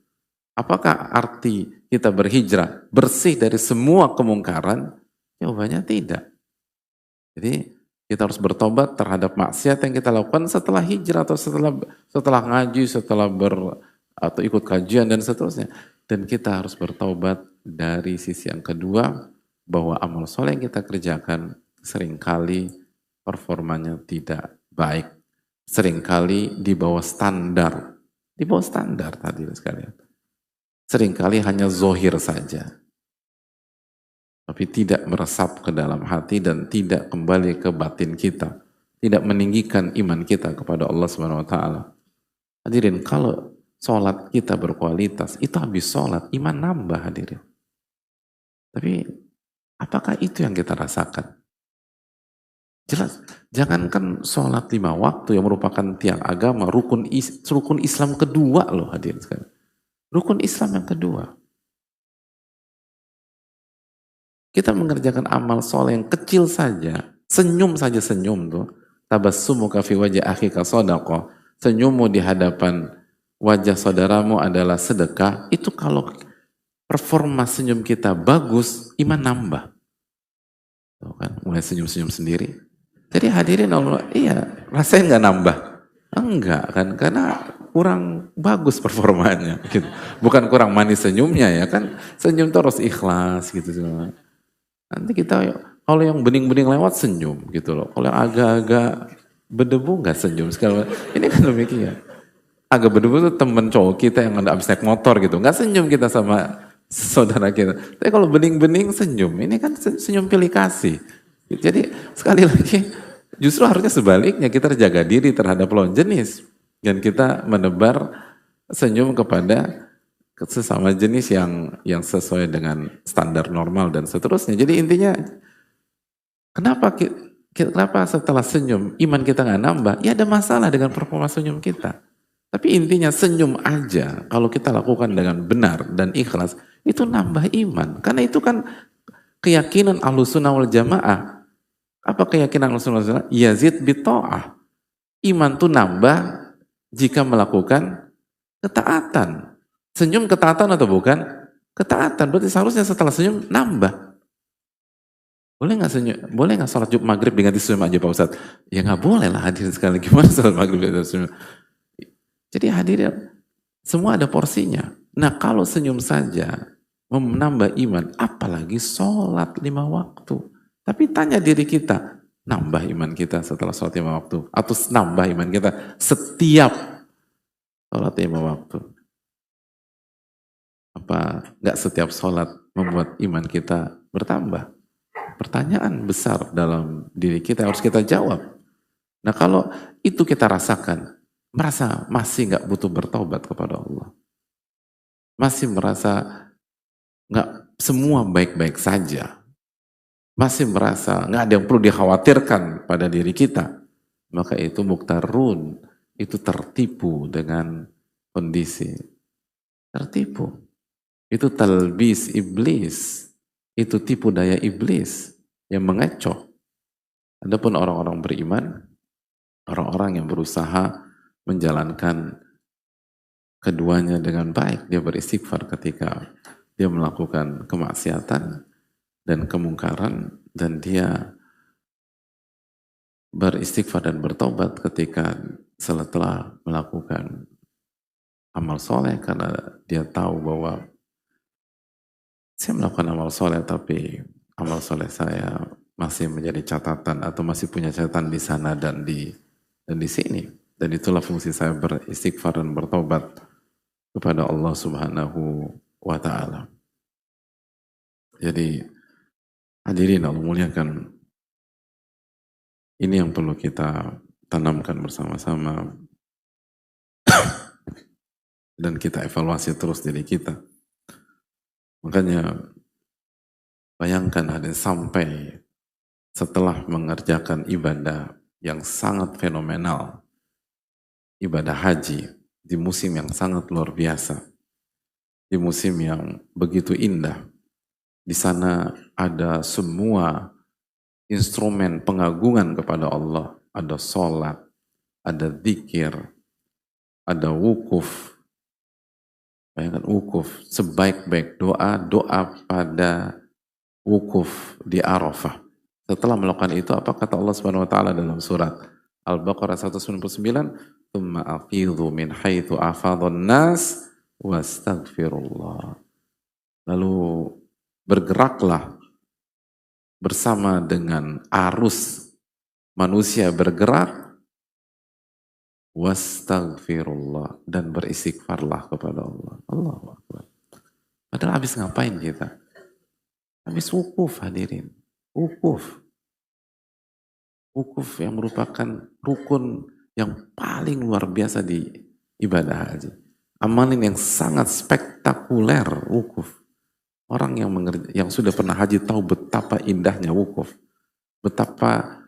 Apakah arti kita berhijrah bersih dari semua kemungkaran? Jawabannya tidak. Jadi kita harus bertobat terhadap maksiat yang kita lakukan setelah hijrah atau setelah ngaji, atau ikut kajian dan seterusnya. Dan kita harus bertobat dari sisi yang kedua, bahwa amal soleh yang kita kerjakan seringkali performanya tidak baik. Seringkali di bawah standar. Di bawah standar tadi sekalian. Seringkali hanya zohir saja. tapi tidak meresap ke dalam hati dan tidak kembali ke batin kita, tidak meninggikan iman kita kepada Allah Subhanahu wa taala. Hadirin, kalau sholat kita berkualitas, itu habis sholat, iman nambah hadirin. Tapi apakah itu yang kita rasakan? Jelas, jangankan sholat 5 waktu yang merupakan tiang agama, rukun Islam kedua loh hadirin sekalian. Rukun Islam yang kedua. Kita mengerjakan amal soleh yang kecil saja, senyum saja senyum tuh. Tabassumuka fi wajhi akhika shadaqah. Senyummu di hadapan wajah saudaramu adalah sedekah. Itu kalau performa senyum kita bagus, iman nambah. Tuh kan, mulai senyum-senyum sendiri. Jadi hadirin Allah, iya, rasanya nggak nambah. Enggak kan, karena kurang bagus performanya. Gitu. Bukan kurang manis senyumnya ya kan, senyum terus ikhlas gitu. Nanti kita, kalau yang bening-bening lewat senyum gitu loh. Kalau yang agak-agak berdebu nggak senyum sekali. Ini kan demikian. Agak berdebu tuh temen cowok kita yang habis naik motor gitu. Nggak senyum kita sama saudara kita. Tapi kalau bening-bening senyum, ini kan senyum pilih kasih. Jadi sekali lagi, justru harusnya sebaliknya kita jaga diri terhadap lawan jenis. Dan kita menebar senyum kepada sesama jenis yang sesuai dengan standar normal dan seterusnya. Jadi intinya, kenapa setelah senyum iman kita nggak nambah? Ya ada masalah dengan performa senyum kita. Tapi intinya senyum aja kalau kita lakukan dengan benar dan ikhlas itu nambah iman. Karena itu kan keyakinan Ahlussunnah wal Jamaah. Apa keyakinan Ahlussunnah wal Jamaah? Yazid bita'ah. Iman tuh nambah jika melakukan ketaatan. Senyum ketaatan atau bukan? Ketaatan. Berarti seharusnya setelah senyum nambah. Boleh nggak senyum? Boleh nggak sholat Jumat maghrib diganti senyum aja Pak Ustadz? Ya nggak boleh lah hadirin sekali. Gimana sholat maghrib diganti senyum? Jadi hadirin, semua ada porsinya. Nah kalau senyum saja menambah iman, apalagi sholat 5 waktu. Tapi tanya diri kita, nambah iman kita setelah sholat 5 waktu? Atau nambah iman kita setiap sholat 5 waktu? Apa nggak setiap sholat membuat iman kita bertambah? Pertanyaan besar dalam diri kita harus kita jawab. Nah kalau itu kita rasakan, merasa masih nggak butuh bertobat kepada Allah, masih merasa nggak semua baik-baik saja, masih merasa nggak ada yang perlu dikhawatirkan pada diri kita, maka itu muktarun, itu tertipu dengan kondisi, tertipu. Itu talbis iblis, itu tipu daya iblis yang mengecoh. Adapun orang-orang beriman, orang-orang yang berusaha menjalankan keduanya dengan baik, dia beristighfar ketika dia melakukan kemaksiatan dan kemungkaran, dan dia beristighfar dan bertobat ketika setelah melakukan amal soleh, karena dia tahu bahwa saya melakukan amal soleh tapi amal soleh saya masih menjadi catatan atau masih punya catatan di sana dan di sini. Dan itulah fungsi saya beristighfar dan bertobat kepada Allah Subhanahu wa ta'ala. Jadi hadirin Allah muliakan, ini yang perlu kita tanamkan bersama-sama dan kita evaluasi terus diri kita. Makanya bayangkan ada sampai setelah mengerjakan ibadah yang sangat fenomenal, ibadah haji di musim yang sangat luar biasa, di musim yang begitu indah. Di sana ada semua instrumen pengagungan kepada Allah, ada sholat, ada zikir, ada wukuf. Bayangkan wukuf, sebaik-baik doa, doa pada wukuf di Arafah. Setelah melakukan itu, apa kata Allah Subhanahu wa taala dalam surat Al-Baqarah 199? Tsumma afidhu min haitsu afadhan nas wastaghfirullah. Lalu bergeraklah bersama dengan arus manusia bergerak, wastaghfirullah, dan beristighfarlah kepada Allah. Allahu Akbar. Padahal habis ngapain kita? Habis wukuf hadirin. Wukuf. Wukuf yang merupakan rukun yang paling luar biasa di ibadah haji. Amalan yang sangat spektakuler wukuf. Orang yang sudah pernah haji tahu betapa indahnya wukuf. Betapa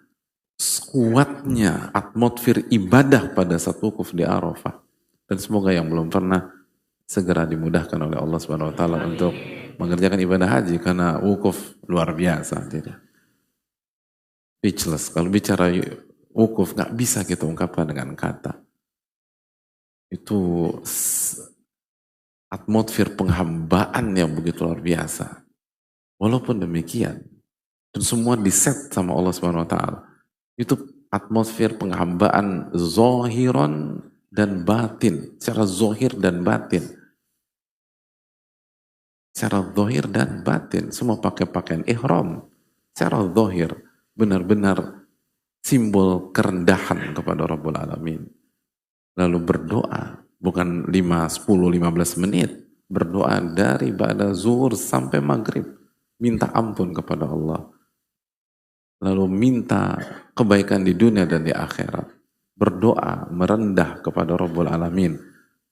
kuatnya atmosfer ibadah pada saat wukuf di Arafah. Dan semoga yang belum pernah segera dimudahkan oleh Allah Subhanahu wa taala untuk mengerjakan ibadah haji karena wukuf luar biasa. Speechless. Kalau bicara wukuf nggak bisa kita ungkapkan dengan kata. Itu atmosfer penghambaan yang begitu luar biasa. Walaupun demikian, dan semua diset sama Allah Subhanahu wa taala. Itu atmosfer penghambaan zohiron dan batin, secara zohir dan batin. Secara zohir dan batin, semua pakai pakaian ihram. Secara zohir, benar-benar simbol kerendahan kepada Rabbul Alamin. Lalu berdoa, bukan 5, 10, 15 menit. Berdoa dari ba'da zuhur sampai maghrib. Minta ampun kepada Allah. Lalu minta kebaikan di dunia dan di akhirat. Berdoa, merendah kepada Rabbul Alamin.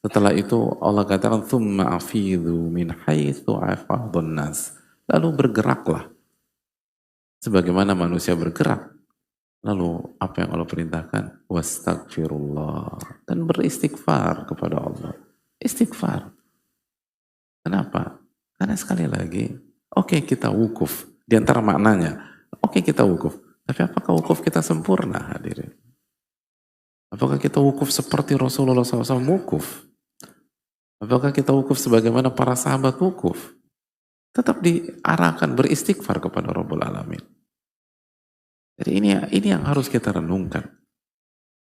Setelah itu Allah katakan, "Tsumma afidhu min haitsu afadun nas." Lalu bergeraklah. Sebagaimana manusia bergerak. Lalu apa yang Allah perintahkan? Wastaghfirullah. Dan beristighfar kepada Allah. Istighfar. Kenapa? Karena sekali lagi, oke, kita wukuf. Di antara maknanya, oke, kita wukuf. Tapi apakah wukuf kita sempurna, hadirin? Apakah kita wukuf seperti Rasulullah SAW wukuf? Apakah kita wukuf sebagaimana para sahabat wukuf? Tetap diarahkan beristighfar kepada Rabbul Alamin. Jadi ini yang harus kita renungkan.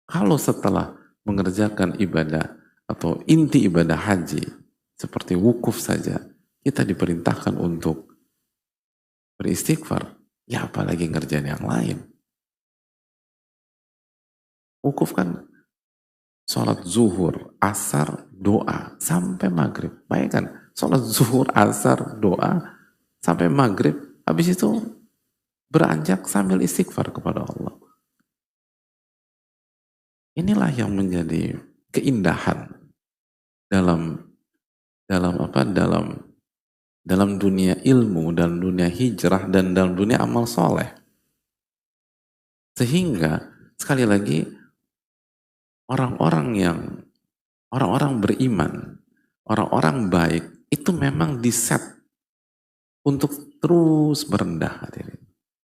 Kalau setelah mengerjakan ibadah atau inti ibadah haji seperti wukuf saja, kita diperintahkan untuk beristighfar, ya apalagi ngerjain yang lain. Wukuf kan sholat zuhur, asar, doa sampai maghrib. Bayangkan, sholat zuhur, asar, doa sampai maghrib, habis itu beranjak sambil istighfar kepada Allah. Inilah yang menjadi keindahan dalam dunia ilmu, dalam dunia hijrah, dan dalam dunia amal soleh. Sehingga sekali lagi orang-orang beriman, orang-orang baik itu memang diset untuk terus merendah hadirin.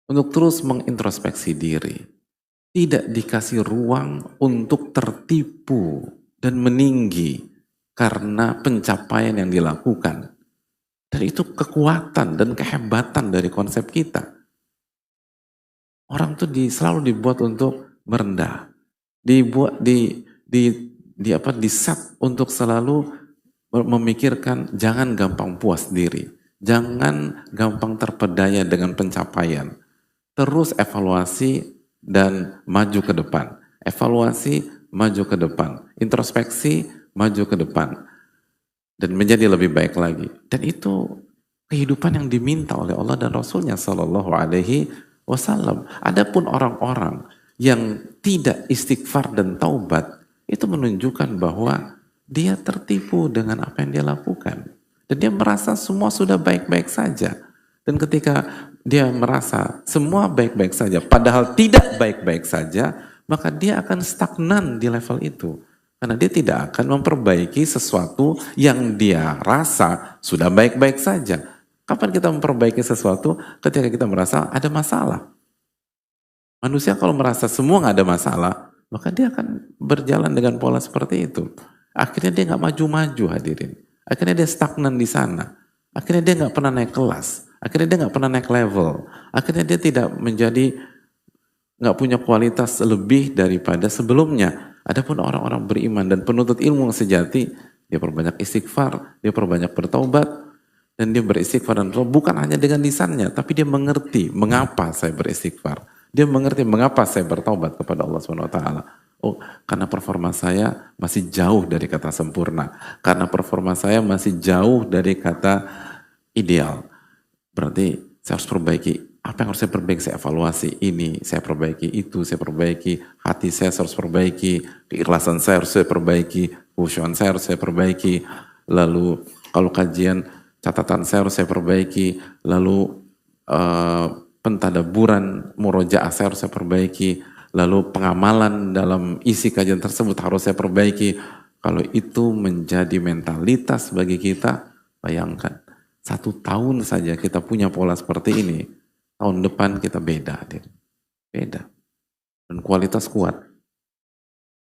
Untuk terus mengintrospeksi diri. Tidak dikasih ruang untuk tertipu dan meninggi karena pencapaian yang dilakukan. Dan itu kekuatan dan kehebatan dari konsep kita. Orang tuh selalu dibuat untuk merendah. Diset untuk selalu memikirkan jangan gampang puas diri. Jangan gampang terpedaya dengan pencapaian. Terus evaluasi dan maju ke depan. Evaluasi, maju ke depan. Introspeksi, maju ke depan. Dan menjadi lebih baik lagi. Dan itu kehidupan yang diminta oleh Allah dan Rasulnya Sallallahu Alaihi Wasallam. Adapun orang-orang yang tidak istighfar dan taubat, itu menunjukkan bahwa dia tertipu dengan apa yang dia lakukan. Dan dia merasa semua sudah baik-baik saja. Dan ketika dia merasa semua baik-baik saja, padahal tidak baik-baik saja, maka dia akan stagnan di level itu. Karena dia tidak akan memperbaiki sesuatu yang dia rasa sudah baik-baik saja. Kapan kita memperbaiki sesuatu? Ketika kita merasa ada masalah. Manusia kalau merasa semua nggak ada masalah, maka dia akan berjalan dengan pola seperti itu. Akhirnya dia nggak maju-maju hadirin. Akhirnya dia stagnan di sana. Akhirnya dia nggak pernah naik kelas. Akhirnya dia nggak pernah naik level. Akhirnya dia tidak nggak punya kualitas lebih daripada sebelumnya. Adapun orang-orang beriman dan penuntut ilmu sejati, dia perbanyak istighfar, dia perbanyak bertaubat, dan dia beristighfar dan bukan hanya dengan lisannya, tapi dia mengerti mengapa saya beristighfar. Dia mengerti mengapa saya bertaubat kepada Allah SWT. Oh, karena performa saya masih jauh dari kata sempurna. Karena performa saya masih jauh dari kata ideal. Berarti Saya harus perbaiki. Apa yang harus saya perbaiki? Saya evaluasi ini, saya perbaiki itu, saya perbaiki hati saya harus perbaiki, keikhlasan saya harus saya perbaiki, khusyuan saya harus saya perbaiki. Lalu kalau kajian catatan saya harus saya perbaiki. Lalu pentadaburan murojaah saya harus saya perbaiki. Lalu pengamalan dalam isi kajian tersebut harus saya perbaiki. Kalau itu menjadi mentalitas bagi kita, bayangkan 1 tahun saja kita punya pola seperti ini, tahun depan kita beda, beda, dan kualitas kuat,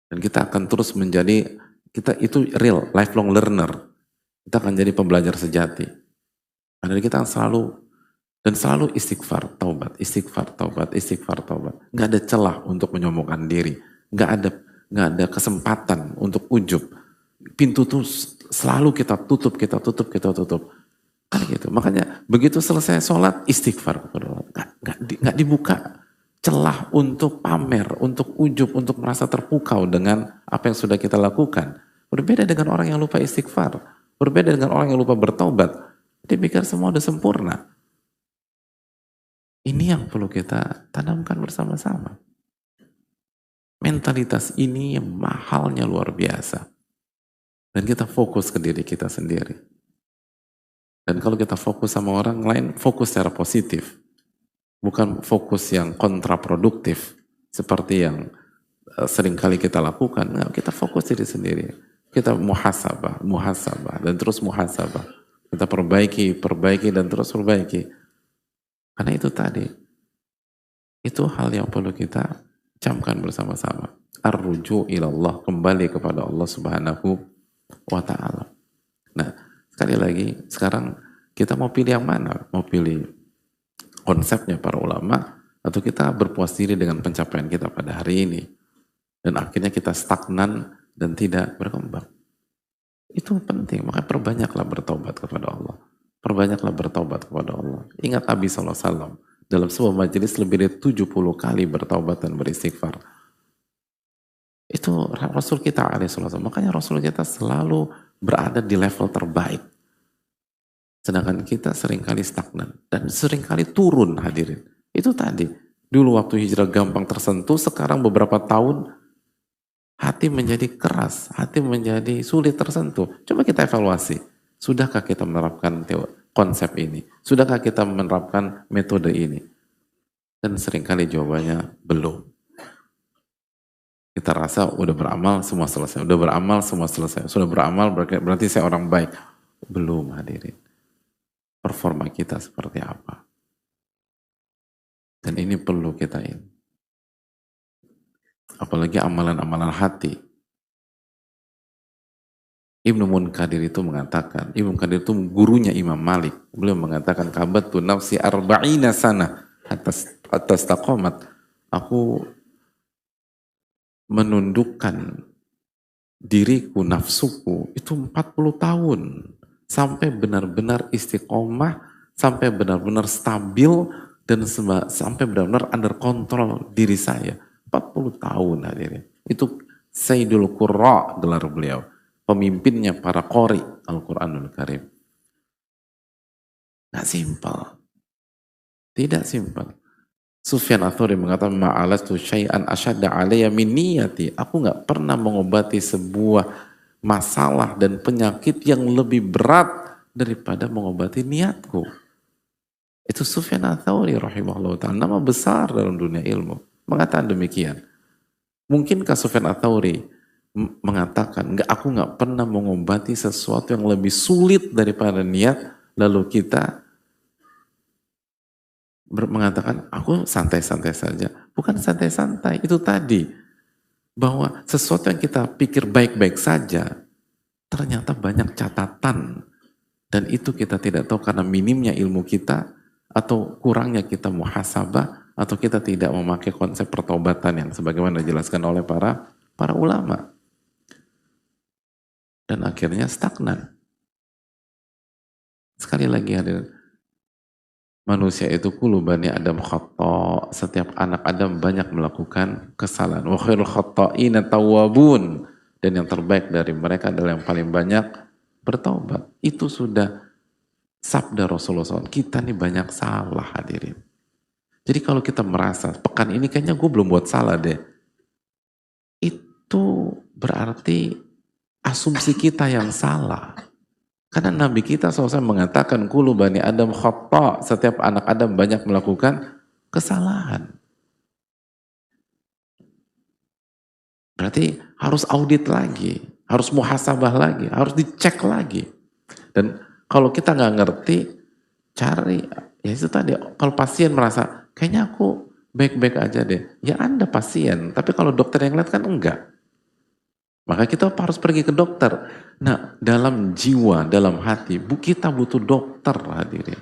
dan kita akan terus menjadi, kita itu real lifelong learner, kita akan jadi pembelajar sejati, karena kita selalu dan selalu istighfar, taubat, istighfar, taubat, istighfar, taubat, nggak ada celah untuk menyombongkan diri, nggak ada kesempatan untuk ujub, pintu tuh selalu kita tutup, kita tutup, kita tutup. Kan gitu. Makanya begitu selesai sholat istighfar kepada Allah. Nggak dibuka celah untuk pamer, untuk ujub, untuk merasa terpukau dengan apa yang sudah kita lakukan. Berbeda dengan orang yang lupa istighfar. Berbeda dengan orang yang lupa bertobat. Dia pikir semua udah sempurna. Ini yang perlu kita tanamkan bersama-sama. Mentalitas ini yang mahalnya luar biasa. Dan kita fokus ke diri kita sendiri. Dan kalau kita fokus sama orang lain, fokus secara positif. Bukan fokus yang kontraproduktif. Seperti yang seringkali kita lakukan. Nah, kita fokus diri sendiri. Kita muhasabah, dan terus muhasabah. Kita perbaiki, dan terus perbaiki. Karena itu tadi. Itu hal yang perlu kita camkan bersama-sama. Ar-ruju ilallah, kembali kepada Allah Subhanahu wa ta'ala. Nah, sekali lagi, sekarang kita mau pilih yang mana? Mau pilih konsepnya para ulama, atau kita berpuas diri dengan pencapaian kita pada hari ini, dan akhirnya kita stagnan dan tidak berkembang. Itu penting, makanya perbanyaklah bertobat kepada Allah. Perbanyaklah bertobat kepada Allah. Ingat Nabi SAW, dalam sebuah majelis lebih dari 70 kali bertaubat dan beristighfar. Itu Rasul kita alaihissalam. Makanya Rasul kita selalu berada di level terbaik. Sedangkan kita seringkali stagnan dan seringkali turun, hadirin. Itu tadi. Dulu waktu hijrah gampang tersentuh, sekarang beberapa tahun hati menjadi keras, hati menjadi sulit tersentuh. Coba kita evaluasi. Sudahkah kita menerapkan konsep ini? Sudahkah kita menerapkan metode ini? Dan seringkali jawabannya belum. Kita rasa udah beramal semua selesai, udah beramal semua selesai, sudah beramal berarti saya orang baik. Belum, hadirin. Performa kita seperti apa? Dan ini perlu kita ini. Apalagi amalan-amalan hati. Ibnu Munkadir itu mengatakan, Ibnu Munkadir itu gurunya Imam Malik. Beliau mengatakan, kabatu nafsi arba'ina sana atas taqamat. Aku menundukkan diriku, nafsuku, itu 40 tahun. Sampai benar-benar istiqomah, sampai benar-benar stabil, dan sampai benar-benar under kontrol diri saya. 40 tahun hadirin. Itu Sayyidul Qurra gelar beliau. Pemimpinnya para qori Al-Quranul Karim. Nggak simpel. Tidak simpel. Sufyan Ats-Tsauri mengatakan, ma'alastu syai'an asyadda alayya min niyati. Aku nggak pernah mengobati sebuah masalah dan penyakit yang lebih berat daripada mengobati niatku. Itu Sufyan Ats-Tsauri rahimahullah ta'ala, nama besar dalam dunia ilmu, mengatakan demikian. Mungkinkah Sufyan Ats-Tsauri mengatakan, aku nggak pernah mengobati sesuatu yang lebih sulit daripada niat, lalu kita mengatakan, aku santai-santai saja. Bukan santai-santai, itu tadi. Bahwa sesuatu yang kita pikir baik-baik saja, ternyata banyak catatan. Dan itu kita tidak tahu karena minimnya ilmu kita, atau kurangnya kita muhasabah, atau kita tidak memakai konsep pertobatan yang sebagaimana dijelaskan oleh para ulama. Dan akhirnya stagnan. Sekali lagi hadirin, manusia itu kullu bani Adam khata', setiap anak Adam banyak melakukan kesalahan. Wa khairul khata'ina tawwabun, dan yang terbaik dari mereka adalah yang paling banyak bertaubat. Itu sudah sabda Rasulullah SAW, kita nih banyak salah hadirin. Jadi kalau kita merasa, pekan ini kayaknya gue belum buat salah deh, itu berarti asumsi kita yang salah. Karena Nabi kita SAW mengatakan, Kulu bani Adam khata, setiap anak Adam banyak melakukan kesalahan. Berarti harus audit lagi, harus muhasabah lagi, harus dicek lagi. Dan kalau kita nggak ngerti, cari, ya itu tadi, kalau pasien merasa, kayaknya aku baik-baik aja deh. Ya Anda pasien, tapi kalau dokter yang lihat kan enggak. Maka kita harus pergi ke dokter. Nah, dalam jiwa, dalam hati, kita butuh dokter hadirin.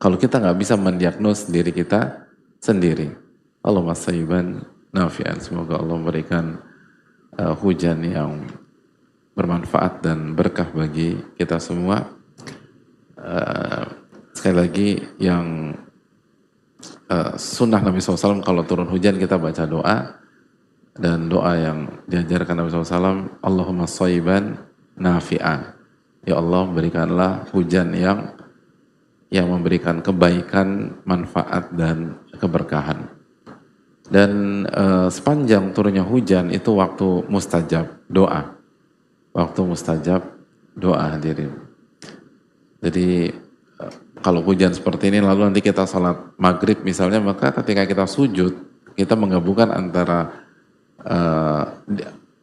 Kalau kita nggak bisa mendiagnos diri kita sendiri. Allahumma sayyiban nafi'an. Semoga Allah memberikan hujan yang bermanfaat dan berkah bagi kita semua. Sekali lagi yang sunnah Nabi SAW, kalau turun hujan kita baca doa. Dan doa yang diajarkan Nabi SAW, Allahumma sayyiban nafi'an. Ya Allah, berikanlah hujan yang memberikan kebaikan, manfaat, dan keberkahan. Dan sepanjang turunnya hujan itu waktu mustajab doa. Waktu mustajab doa hadirin. Jadi kalau hujan seperti ini lalu nanti kita salat maghrib misalnya, maka ketika kita sujud, kita menggabungkan antara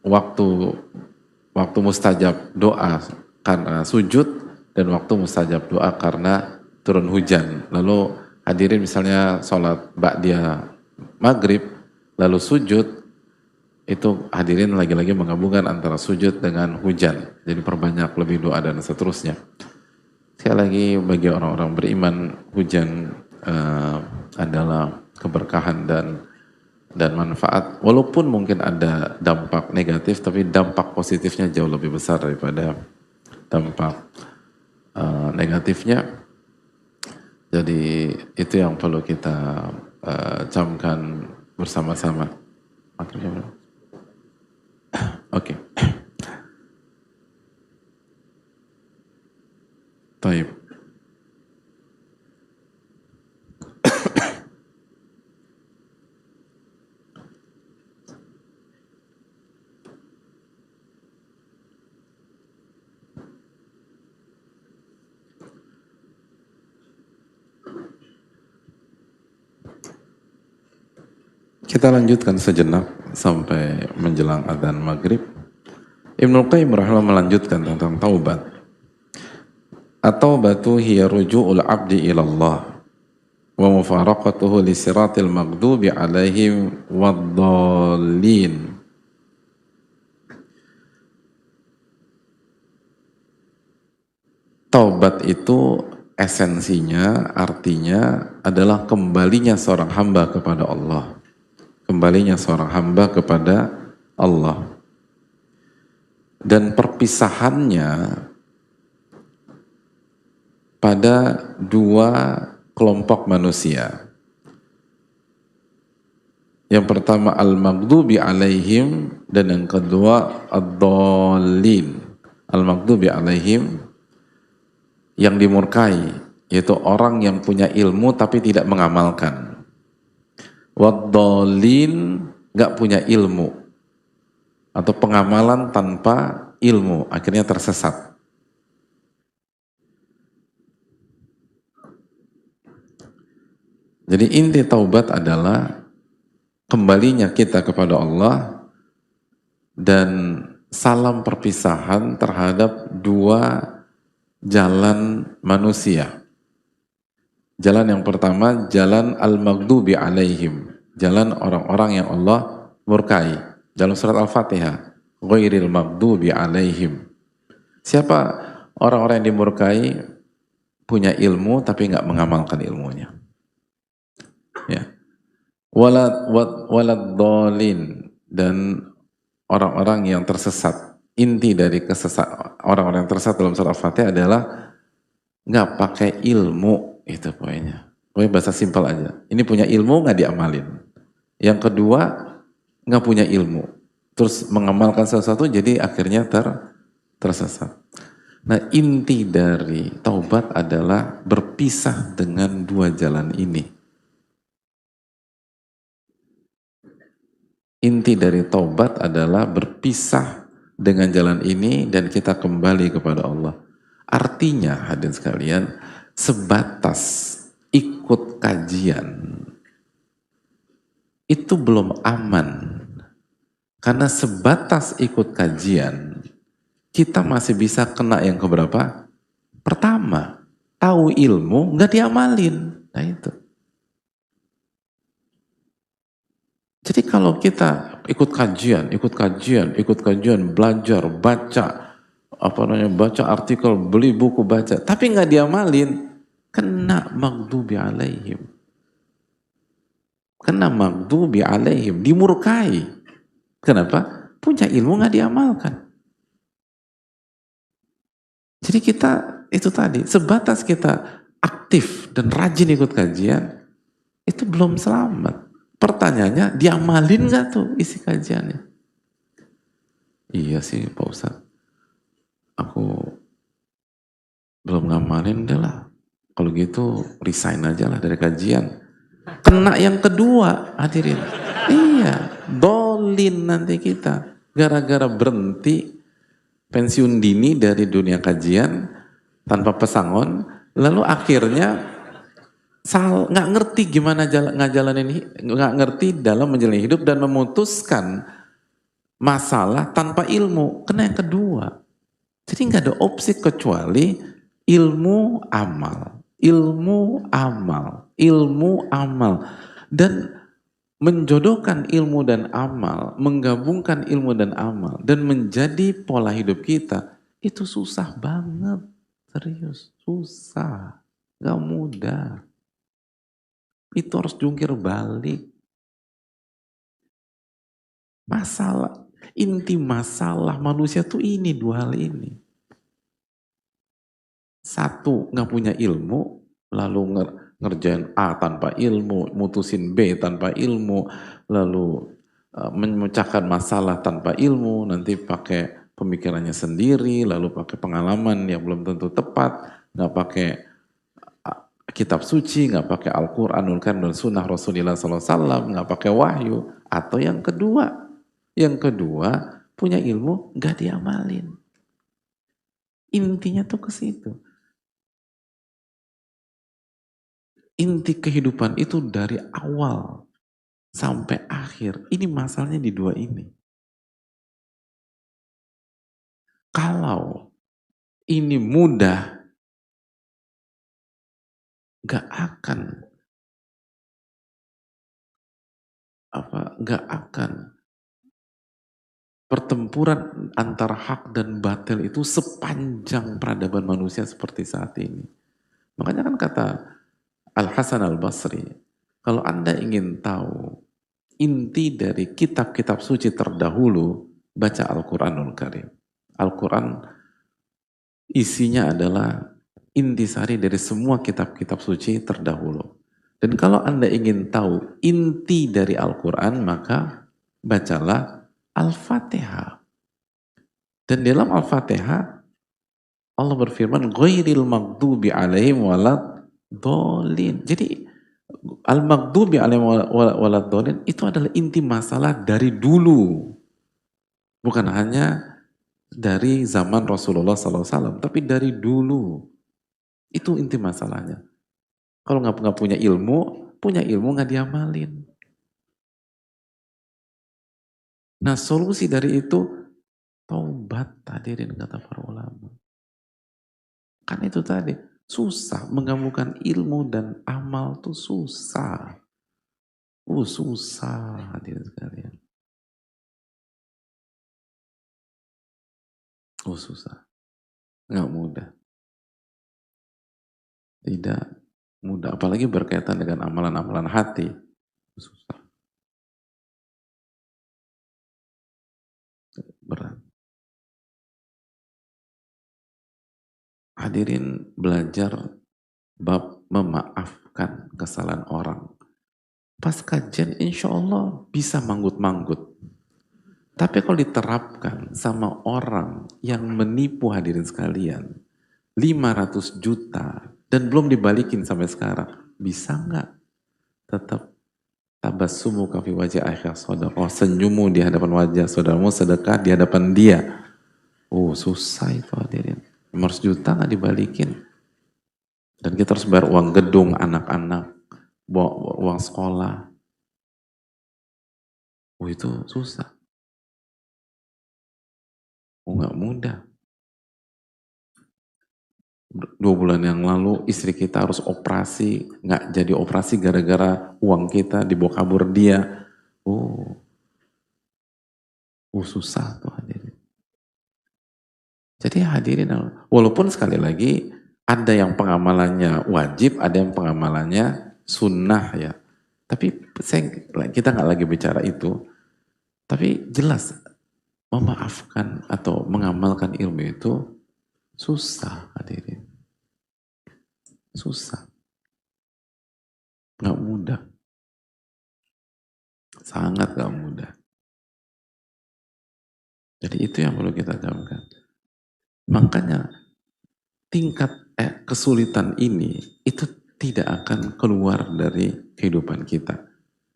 waktu mustajab doa karena sujud dan waktu mustajab doa karena turun hujan. Lalu hadirin misalnya sholat ba'diyah maghrib lalu sujud, itu hadirin lagi-lagi menggabungkan antara sujud dengan hujan. Jadi perbanyak lebih doa dan seterusnya. Sekali lagi bagi orang-orang beriman, hujan adalah keberkahan dan manfaat, walaupun mungkin ada dampak negatif, tapi dampak positifnya jauh lebih besar daripada dampak negatifnya. Jadi itu yang perlu kita camkan bersama-sama. Oke. Baik. Kita lanjutkan sejenak sampai menjelang adzan maghrib. Ibnu Qayyim rahimahullah melanjutkan tentang taubat. At-taubatu hiya ruju'ul 'abdi ila Allah wa mufaraqatuhu li siratil maghdubi 'alaihim wad-dallin. Taubat itu esensinya, artinya adalah kembalinya seorang hamba kepada Allah. Kembalinya seorang hamba kepada Allah. Dan perpisahannya pada dua kelompok manusia. Yang pertama al-maghdubi alaihim dan yang kedua ad-dallin. Al-maghdubi alaihim yang dimurkai, yaitu orang yang punya ilmu tapi tidak mengamalkan. Wad-dallin gak punya ilmu atau pengamalan tanpa ilmu, akhirnya tersesat. Jadi inti taubat adalah kembalinya kita kepada Allah dan salam perpisahan terhadap dua jalan manusia. Jalan yang pertama, jalan al-maghdubi alaihim, jalan orang-orang yang Allah murkai. Dalam surat Al-Fatihah, ghairil maghdubi alaihim. Siapa orang-orang yang dimurkai? Punya ilmu tapi nggak mengamalkan ilmunya. Ya. Walad dhalin, dan orang-orang yang tersesat. Inti dari orang-orang yang tersesat dalam surat Al-Fatihah adalah nggak pakai ilmu. Itu poinnya. Pokoknya bahasa simpel aja. Ini punya ilmu nggak diamalin. Yang kedua, nggak punya ilmu. Terus mengamalkan sesuatu jadi akhirnya tersesat. Nah, inti dari taubat adalah berpisah dengan dua jalan ini. Inti dari taubat adalah berpisah dengan jalan ini dan kita kembali kepada Allah. Artinya, hadirin sekalian, sebatas ikut kajian itu belum aman. Karena sebatas ikut kajian, kita masih bisa kena yang keberapa? Pertama, tahu ilmu nggak diamalin. Nah itu. Jadi kalau kita ikut kajian, belajar, baca, baca artikel, beli buku, baca, tapi nggak diamalin, kena maghdubi alaihim. Kena maghdubi alaihim, dimurkai. Kenapa? Punya ilmu nggak diamalkan. Jadi kita itu tadi, sebatas kita aktif dan rajin ikut kajian, itu belum selamat. Pertanyaannya, diamalin nggak tuh isi kajiannya? Iya sih Pak Ustadz, aku belum ngamalin deh lah. Kalau gitu resign aja lah dari kajian. Kena yang kedua, hadirin. Iya, dolin nanti kita. Gara-gara berhenti pensiun dini dari dunia kajian tanpa pesangon, lalu akhirnya nggak ngerti gimana nggak ngerti dalam menjalani hidup dan memutuskan masalah tanpa ilmu. Kena yang kedua. Jadi nggak ada opsi kecuali ilmu amal, ilmu amal, ilmu amal, dan menjodohkan ilmu dan amal, menggabungkan ilmu dan amal, dan menjadi pola hidup kita, itu susah banget, serius, susah, gak mudah. Itu harus jungkir balik. Inti masalah manusia tuh ini, dua hal ini. Satu, gak punya ilmu, lalu ngerjain A tanpa ilmu, mutusin B tanpa ilmu, lalu memecahkan masalah tanpa ilmu, nanti pakai pemikirannya sendiri, lalu pakai pengalaman yang belum tentu tepat, nggak pakai kitab suci, nggak pakai Al-Quranul Karim dan Sunnah Rasulullah SAW, nggak pakai wahyu. Atau yang kedua punya ilmu nggak diamalin. Intinya tuh ke situ. Inti kehidupan itu dari awal sampai akhir. Ini masalahnya di dua ini. Kalau ini mudah, gak akan pertempuran antara hak dan batil itu sepanjang peradaban manusia seperti saat ini. Makanya kan kata Al-Hasan Al-Basri, kalau Anda ingin tahu inti dari kitab-kitab suci terdahulu, baca Al-Quranul Karim. Al-Quran isinya adalah intisari dari semua kitab-kitab suci terdahulu. Dan kalau Anda ingin tahu inti dari Al-Quran, maka bacalah Al-Fatihah. Dan dalam Al-Fatihah, Allah berfirman, ghairil maghdubi alaihim walad dolin. Jadi, al-maghdubi alaihim walad dolin itu adalah inti masalah dari dulu. Bukan hanya dari zaman Rasulullah SAW, tapi dari dulu. Itu inti masalahnya. Kalau nggak punya ilmu nggak diamalin. Nah solusi dari itu, taubat, hadirin kata para ulama. Kan itu tadi, susah menggabungkan ilmu dan amal tuh susah. Susah hadirin sekalian. Susah. Nggak mudah. Tidak mudah. Apalagi berkaitan dengan amalan-amalan hati. Susah. Berat. Hadirin belajar bab memaafkan kesalahan orang. Pas kajian insya Allah bisa manggut-manggut. Tapi kalau diterapkan sama orang yang menipu hadirin sekalian, 500 juta, dan belum dibalikin sampai sekarang, bisa nggak tetap tabassumu kafi wajah akhir sodakoh, senyummu di hadapan wajah saudaramu, sedekah di hadapan dia. Oh susah itu hadirin, 500 juta nggak dibalikin. Dan kita harus bayar uang gedung anak-anak, uang sekolah. Oh itu susah. Oh nggak mudah. 2 bulan yang lalu istri kita harus operasi, nggak jadi operasi gara-gara uang kita dibawa kabur dia. Oh, susah tuh hadirin. Jadi hadirin, walaupun sekali lagi ada yang pengamalannya wajib, ada yang pengamalannya sunnah ya. Tapi kita nggak lagi bicara itu. Tapi jelas memaafkan atau mengamalkan ilmu itu susah hadirin. Susah. Nggak mudah. Sangat nggak mudah. Jadi itu yang perlu kita camkan. Makanya tingkat kesulitan ini itu tidak akan keluar dari kehidupan kita.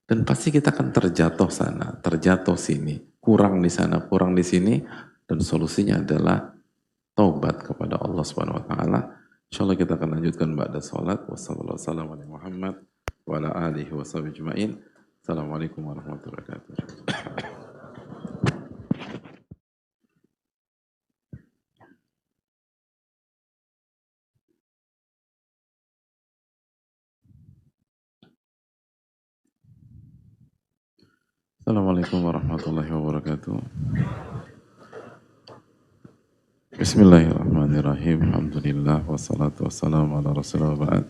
Dan pasti kita akan terjatuh sana, terjatuh sini, kurang di sana, kurang di sini, dan solusinya adalah taubat kepada Allah Subhanahu wa taala. Insyaallah kita akan lanjutkan ba'da salat. Wassalamualaikum warahmatullahi wabarakatuh. Assalamualaikum warahmatullahi wabarakatuh. Assalamualaikum warahmatullahi wabarakatuh. Bismillahirrahmanirrahim. Alhamdulillah wassalatu wassalamu ala Rasulillah ba'd.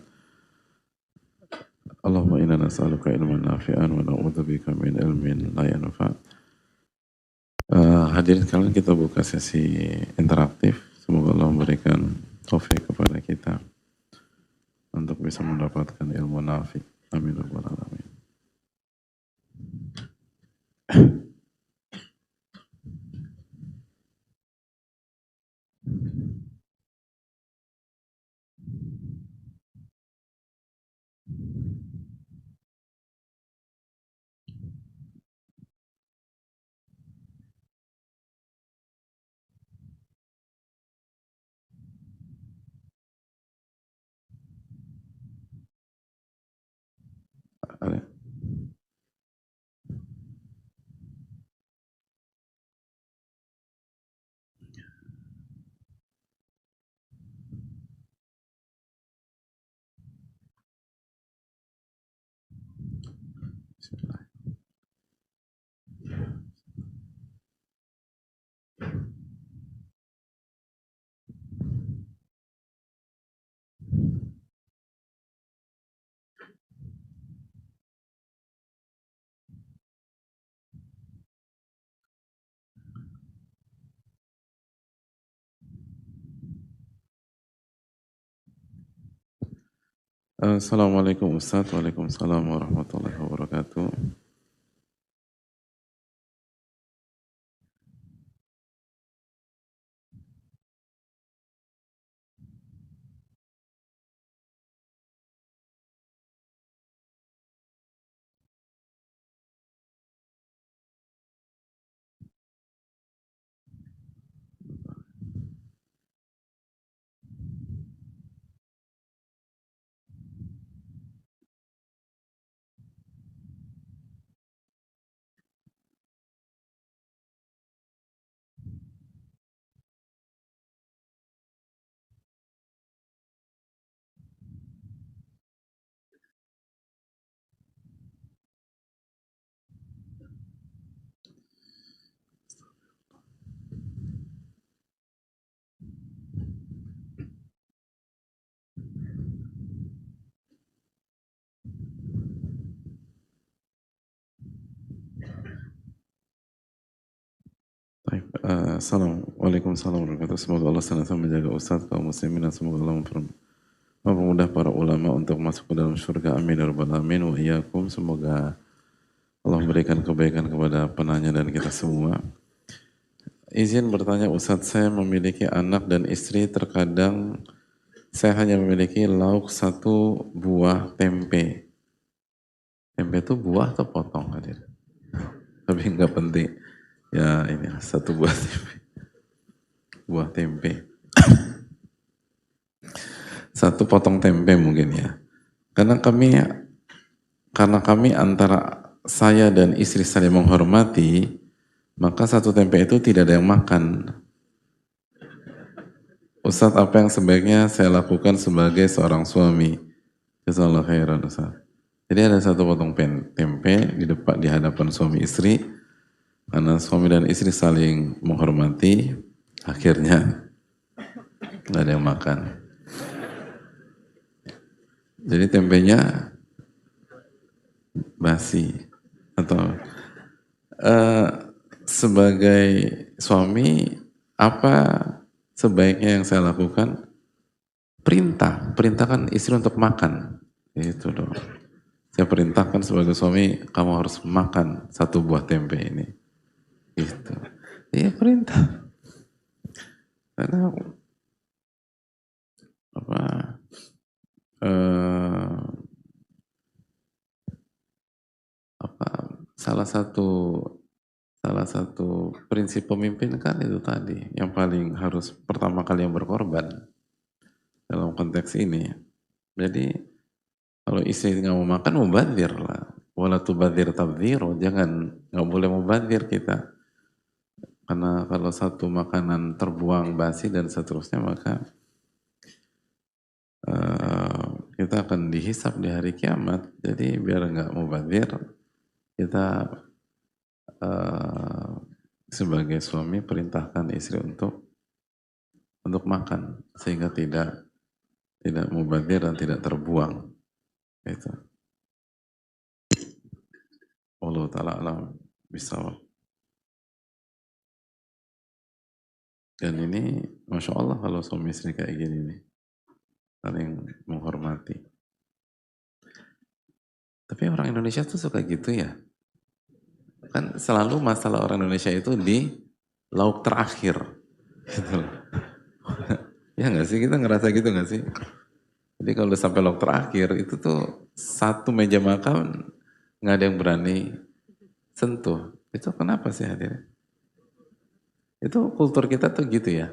Allahumma inna nas'aluka ilman nafi'an wa na'udzubika min ilmin la yanfa'. Hadirin sekalian, kita buka sesi interaktif. Semoga Allah memberikan taufik kepada kita untuk bisa mendapatkan ilmu nafi'. Amin ya rabbal alamin. Assalamualaikum Ustaz. Waalaikumsalam warahmatullahi wabarakatuh. Assalamualaikum warahmatullahi wabarakatuh. Semoga Allah senantiasa menjaga Ustaz, kaum muslimin, dan semoga Allah mempermudah para ulama untuk masuk ke dalam surga. Amin ya rabbal alamin. Wa iyyakum. Semoga Allah memberikan kebaikan kepada penanya dan kita semua. Izin bertanya Ustadz, saya memiliki anak dan istri, terkadang saya hanya memiliki lauk satu buah tempe. Tempe itu buah atau potong hadir? Tapi nggak penting. Ya ini satu buah tempe. Buah tempe. Satu potong tempe mungkin ya. Karena kami antara saya dan istri saling menghormati, maka satu tempe itu tidak ada yang makan. Ustadz, apa yang sebaiknya saya lakukan sebagai seorang suami? Jazakallahu khairan Ustadz. Jadi ada satu potong tempe di hadapan suami istri, karena suami dan istri saling menghormati, akhirnya nggak ada yang makan. Jadi tempenya basi atau eh, sebagai suami apa sebaiknya yang saya lakukan? Perintahkan istri untuk makan. Itu dong. Saya perintahkan sebagai suami, kamu harus makan satu buah tempe ini. Itu. Iya perintah. Karena apa? Eh, apa? Salah satu prinsip pemimpin kan itu tadi, yang paling harus pertama kali yang berkorban dalam konteks ini. Jadi kalau istri nggak mau makan, mubazir lah. Wala tubadzir tabdziro, jangan, nggak boleh mubazir kita. Karena kalau satu makanan terbuang basi dan seterusnya, maka kita akan dihisap di hari kiamat. Jadi biar nggak mubazir, kita sebagai suami perintahkan istri untuk makan sehingga tidak mubazir dan tidak terbuang. Itu. Allah taala alam bisawab. Dan ini masya Allah kalau suami istri kayak gini nih, saling menghormati. Tapi orang Indonesia tuh suka gitu ya. Kan selalu masalah orang Indonesia itu di lauk terakhir. Gitu. Ya nggak sih, kita ngerasa gitu nggak sih? Jadi kalau udah sampai lauk terakhir itu tuh satu meja makan nggak ada yang berani sentuh. Itu kenapa sih hadirin? Itu kultur kita tuh gitu ya.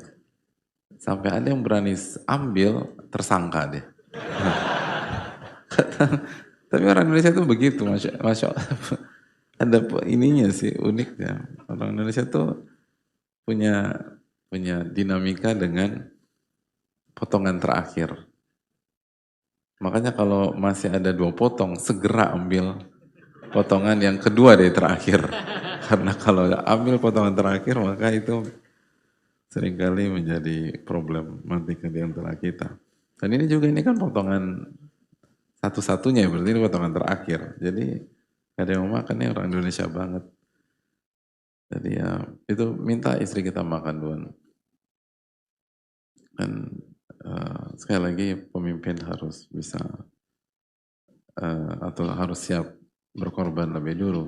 Sampai ada yang berani ambil, tersangka deh. Tapi orang Indonesia tuh begitu, masya Allah. Ada ininya sih unik ya. Orang Indonesia tuh punya punya dinamika dengan potongan terakhir. Makanya kalau masih ada 2 potong, segera ambil potongan yang kedua dari terakhir. Karena kalau ambil potongan terakhir, maka itu seringkali menjadi problematika di antara kita. Dan ini kan potongan satu-satunya, berarti ini potongan terakhir. Jadi gak ada yang mau makan, nih orang Indonesia banget. Jadi ya itu minta istri kita makan duluan. Dan sekali lagi pemimpin harus bisa atau harus siap berkorban lebih dulu.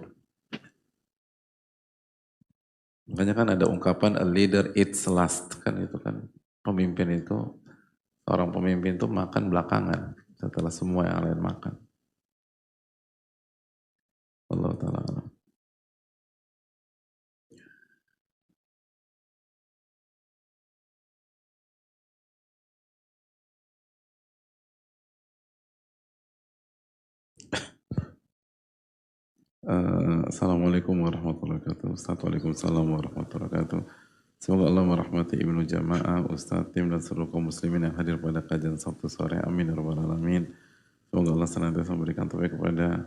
Makanya kan ada ungkapan a leader eats last, kan itu kan pemimpin itu, seorang pemimpin itu makan belakangan setelah semua yang lain makan. Allah taala alam. Assalamualaikum warahmatullahi wabarakatuh. Ustaz, waalaikumsalam warahmatullahi wabarakatuh. Semoga Allah merahmati Ibnu Jamaah, Ustaz, tim dan seluruh kaum muslimin yang hadir pada kajian Sabtu sore. Amin ya rabbal alamin. Semoga Allah senantiasa memberikan taufik kepada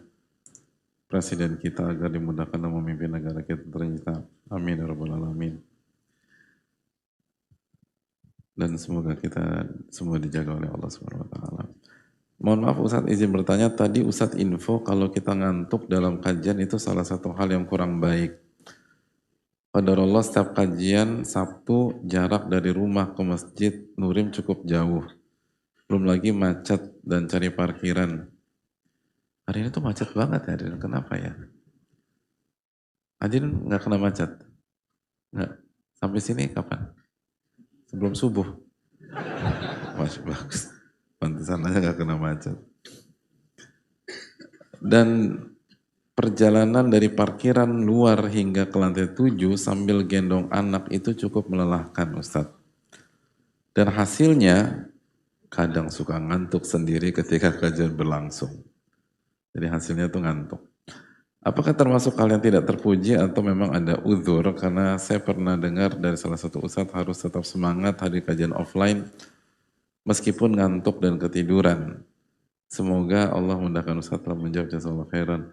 presiden kita agar dimudahkan dalam memimpin negara kita tercinta. Amin ya rabbal alamin. Dan semoga kita semua dijaga oleh Allah Subhanahu wa taala. Mohon maaf Ustadz, izin bertanya, tadi Ustadz info kalau kita ngantuk dalam kajian itu salah satu hal yang kurang baik. Qadarullah setiap kajian Sabtu jarak dari rumah ke Masjid Nurim cukup jauh. Belum lagi macet dan cari parkiran. Hari ini tuh macet banget ya, Adin. Kenapa ya? Adin nggak kena macet? Nggak. Sampai sini kapan? Sebelum subuh. Masih bagus. Pantesan aja gak kena macet. Dan perjalanan dari parkiran luar hingga ke lantai 7 sambil gendong anak itu cukup melelahkan Ustadz. Dan hasilnya kadang suka ngantuk sendiri ketika kajian berlangsung. Jadi hasilnya tuh ngantuk. Apakah termasuk hal yang tidak terpuji atau memang ada uzur? Karena saya pernah dengar dari salah satu ustadz harus tetap semangat hadir kajian offline meskipun ngantuk dan ketiduran. Semoga Allah mudahkan ustadz telah menjawab jazakallahu khairan.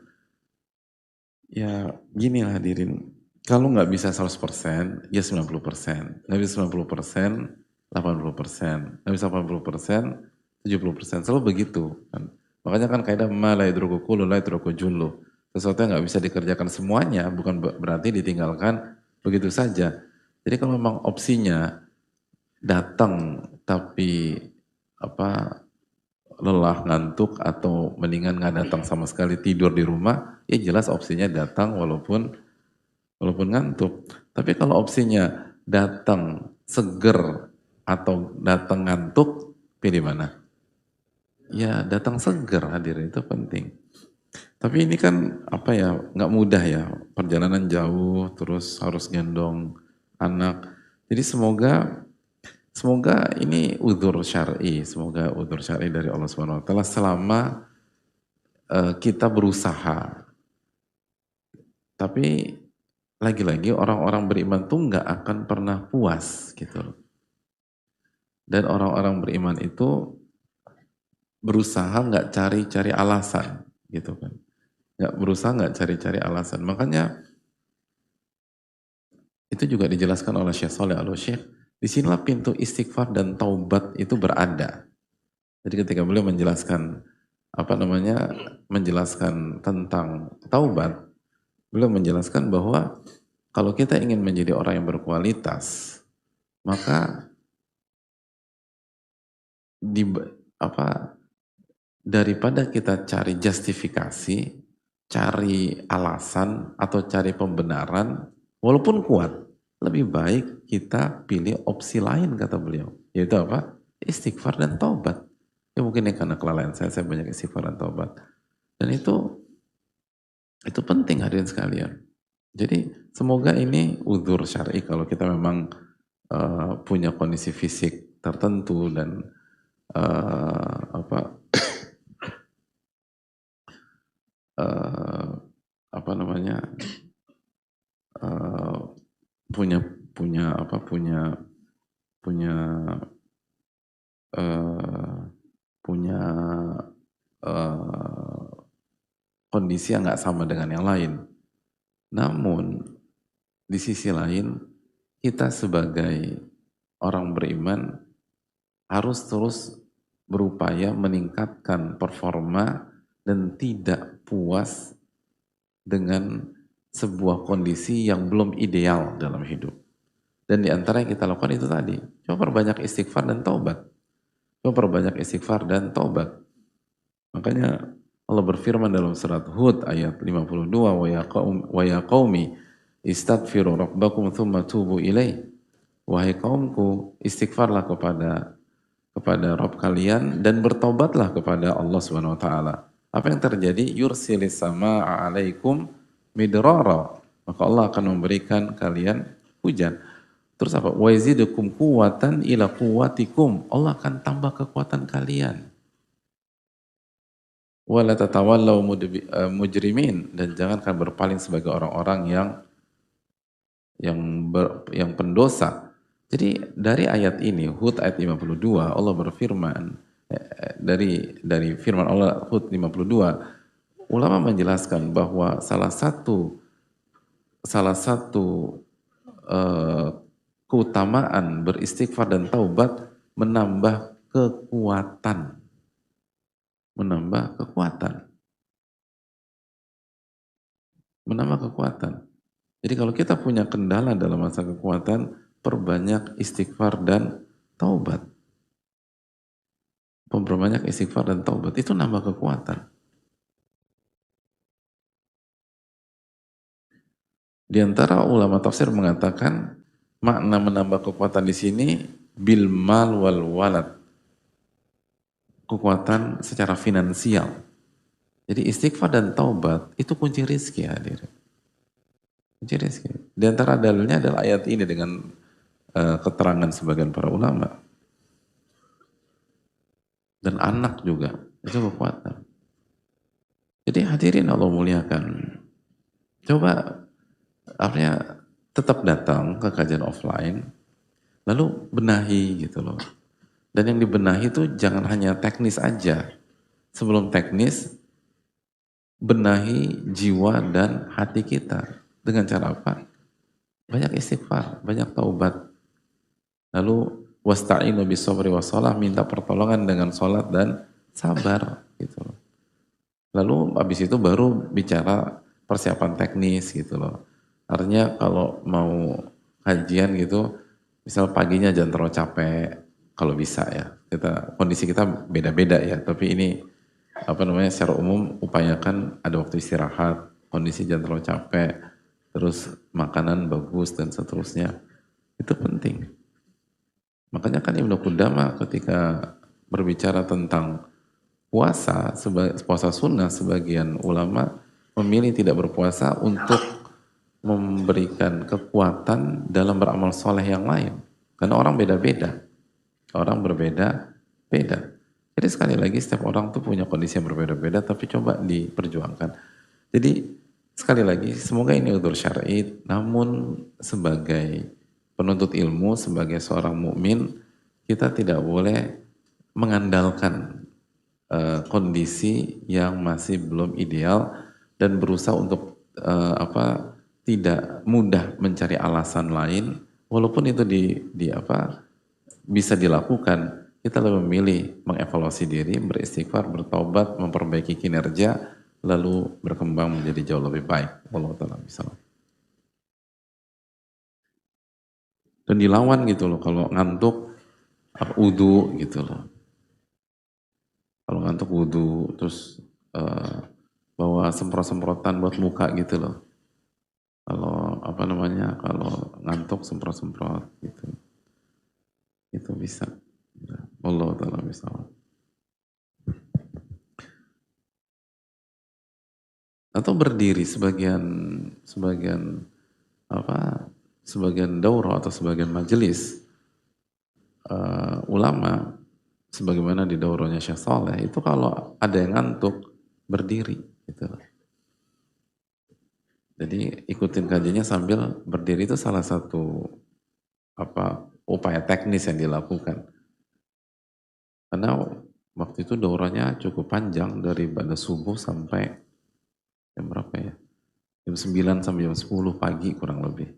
Ya gini lah hadirin, kalau nggak bisa 100%, ya 90%. Nggak bisa 90%, 80%. Nggak bisa 80%, 70%. Selalu begitu. Kan. Makanya kan kaidah ma la yadruku kullu la yadruku jullu. Sesuatu yang nggak bisa dikerjakan semuanya bukan berarti ditinggalkan begitu saja. Jadi kalau memang opsinya datang tapi apa lelah, ngantuk, atau mendingan nggak datang sama sekali tidur di rumah, ya jelas opsinya datang walaupun ngantuk. Tapi kalau opsinya datang seger atau datang ngantuk, pilih mana? Ya datang seger hadir itu penting. Tapi ini kan apa ya nggak mudah ya perjalanan jauh terus harus gendong anak. Jadi semoga ini udzur syar'i, semoga udzur syar'i dari Allah Subhanahu wa taala selama kita berusaha. Tapi lagi-lagi orang-orang beriman tuh nggak akan pernah puas gitu loh. Dan orang-orang beriman itu berusaha nggak cari-cari alasan gitu kan. Nggak berusaha nggak cari-cari alasan. Makanya itu juga dijelaskan oleh Syekh Saleh Al-Syekh. Disinilah pintu istighfar dan taubat itu berada. Jadi ketika beliau menjelaskan apa namanya menjelaskan tentang taubat, beliau menjelaskan bahwa kalau kita ingin menjadi orang yang berkualitas, maka di apa daripada kita cari justifikasi, cari alasan atau cari pembenaran, walaupun kuat, lebih baik kita pilih opsi lain kata beliau, yaitu apa? Istighfar dan taubat. Ya mungkin ini karena kelalaian saya banyak istighfar dan taubat. Dan itu penting hadirin sekalian. Jadi semoga ini udzur syar'i kalau kita memang punya kondisi fisik tertentu dan apa uh, apa namanya uh, punya punya apa punya punya uh, punya uh, kondisi yang nggak sama dengan yang lain. Namun di sisi lain kita sebagai orang beriman harus terus berupaya meningkatkan performa dan tidak puas dengan sebuah kondisi yang belum ideal dalam hidup. Dan di antara yang kita lakukan itu tadi, coba perbanyak istighfar dan taubat. Coba perbanyak istighfar dan taubat. Makanya Allah berfirman dalam surat Hud ayat 52, wa ya qaumi istaghfiru rabbakum thumma tubu ilaih. Wahai kaumku, istighfarlah kepada Rabb kalian dan bertobatlah kepada Allah Subhanahu wa taala. Apa yang terjadi? Yursilis samaa'a 'alaikum midrara. Maka Allah akan memberikan kalian hujan. Terus apa? Wa yazidukum quwwatan ila quwwatikum. Allah akan tambah kekuatan kalian. Wa la tatawallaw mujrimin, dan jangan kalian berpaling sebagai orang-orang yang pendosa. Jadi dari ayat ini, Hud ayat 52, Allah berfirman, dari firman Allah Hud 52, ulama menjelaskan bahwa salah satu keutamaan beristighfar dan taubat menambah kekuatan. Menambah kekuatan. Menambah kekuatan. Jadi kalau kita punya kendala dalam masa kekuatan, perbanyak istighfar dan taubat. Memperbanyak istighfar dan taubat itu nambah kekuatan. Di antara ulama tafsir mengatakan makna menambah kekuatan di sini bil mal wal walad, kekuatan secara finansial. Jadi istighfar dan taubat itu kunci rizki, hadir. Kunci rizki. Di antara dalilnya adalah ayat ini dengan keterangan sebagian para ulama, dan anak juga itu kekuatan. Jadi hadirin Allah muliakan, coba artinya tetap datang ke kajian offline, lalu benahi gitu loh. Dan yang dibenahi itu jangan hanya teknis aja. Sebelum teknis, benahi jiwa dan hati kita. Dengan cara apa? Banyak istighfar, banyak taubat. Lalu wasta'inu bisabri wassalah, minta pertolongan dengan sholat dan sabar gitu loh. Lalu habis itu baru bicara persiapan teknis gitu loh. Artinya kalau mau kajian gitu, misal paginya jangan terlalu capek, kalau bisa ya. Kondisi kita beda-beda ya, tapi ini apa namanya secara umum upayakan ada waktu istirahat, kondisi jangan terlalu capek, terus makanan bagus dan seterusnya. Itu penting. Makanya kan Ibnu Qudamah ketika berbicara tentang puasa sunnah, sebagian ulama memilih tidak berpuasa untuk memberikan kekuatan dalam beramal soleh yang lain. Karena orang beda-beda. Orang berbeda-beda. Jadi sekali lagi setiap orang tuh punya kondisi yang berbeda-beda, tapi coba diperjuangkan. Jadi sekali lagi semoga ini udzur syar'i, namun sebagai penuntut ilmu, sebagai seorang mukmin, kita tidak boleh mengandalkan kondisi yang masih belum ideal dan berusaha untuk tidak mudah mencari alasan lain, walaupun itu bisa dilakukan. Kita lebih memilih mengevaluasi diri, beristighfar, bertobat, memperbaiki kinerja, lalu berkembang menjadi jauh lebih baik. Wallahu ta'ala bishawab. Dan dilawan gitu loh, kalau ngantuk wudu gitu loh. Kalau ngantuk wudu, terus bawa semprot-semprotan buat muka gitu loh. Kalau kalau ngantuk semprot-semprot gitu. Itu bisa. Allah ta'ala bisa. Atau berdiri sebagian daurah atau sebagian majelis ulama, sebagaimana di daurahnya Syekh Saleh, itu kalau ada yang ngantuk berdiri gitu. Jadi ikutin kajiannya sambil berdiri, itu salah satu upaya teknis yang dilakukan. Karena waktu itu daurahnya cukup panjang, dari pada subuh sampai jam berapa ya? Jam 9 sampai jam 10 pagi kurang lebih.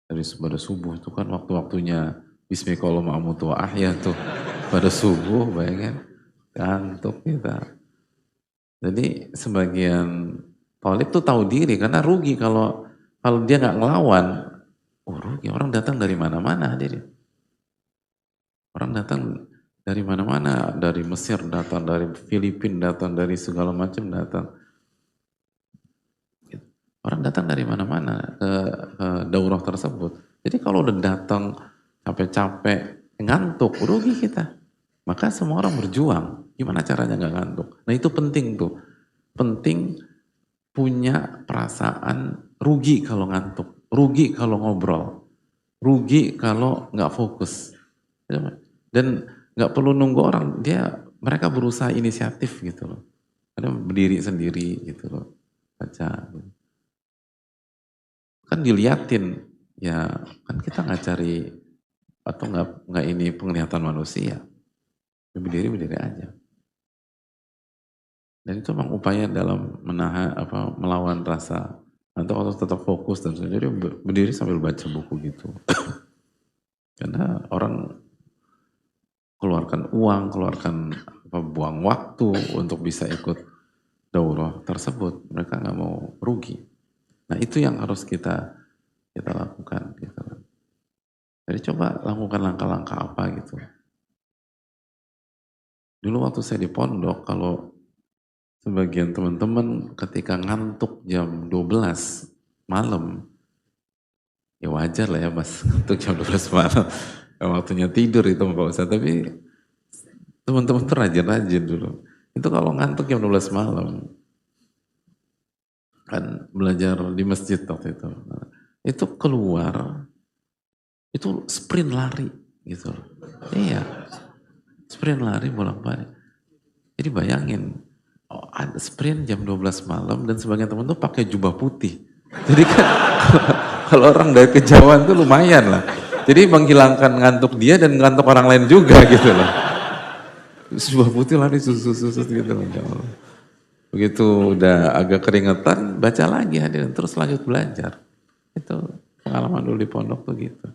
Dari pada subuh itu kan waktu-waktunya Bismillahirrahmanirrahim ahya tuh. Pada subuh bayangin, kantuk kita. Jadi sebagian talib tuh tahu diri, karena rugi kalau dia nggak ngelawan. Oh rugi, orang datang dari mana-mana hadirin. Orang datang dari mana-mana, dari Mesir datang, dari Filipina datang, dari segala macam datang. Orang datang dari mana-mana ke daurah tersebut. Jadi kalau udah datang capek-capek, ngantuk, rugi kita. Maka semua orang berjuang. Gimana caranya nggak ngantuk? Nah itu penting tuh. Penting punya perasaan rugi kalau ngantuk, rugi kalau ngobrol, rugi kalau nggak fokus. Dan nggak perlu nunggu orang, mereka berusaha inisiatif gitu loh. Ada berdiri sendiri gitu loh, baca. Kan diliatin, ya kan kita nggak cari atau nggak ini penglihatan manusia, berdiri aja. Dan itu memang upaya dalam melawan rasa atau harus tetap fokus dan sebagainya. Jadi berdiri sambil baca buku gitu. Karena orang keluarkan uang, buang waktu untuk bisa ikut daurah tersebut, mereka nggak mau rugi. Nah itu yang harus kita lakukan. Gitu. Jadi coba lakukan langkah-langkah apa gitu. Dulu waktu saya di pondok, kalau sebagian teman-teman ketika ngantuk jam 12 malam, Ya wajar lah ya mas, untuk jam 12 malam. Waktunya tidur itu Pak Ustadz. Tapi teman-teman tuh rajin-rajin dulu. Itu kalau ngantuk jam 12 malam, kan belajar di masjid waktu itu keluar, itu sprint lari gitu loh. Iya, sprint lari bolak-balik. Jadi bayangin, ada sprint jam 12 malam dan sebagian teman tuh pakai jubah putih. Jadi kan kalau orang dari kejauhan tuh lumayan lah. Jadi menghilangkan ngantuk dia dan ngantuk orang lain juga gitu loh. Jubah putih lari susu gitu loh. Ya Allah. Begitu udah agak keringetan, baca lagi hadirin, terus lanjut belajar. Itu pengalaman dulu di pondok tuh gitu.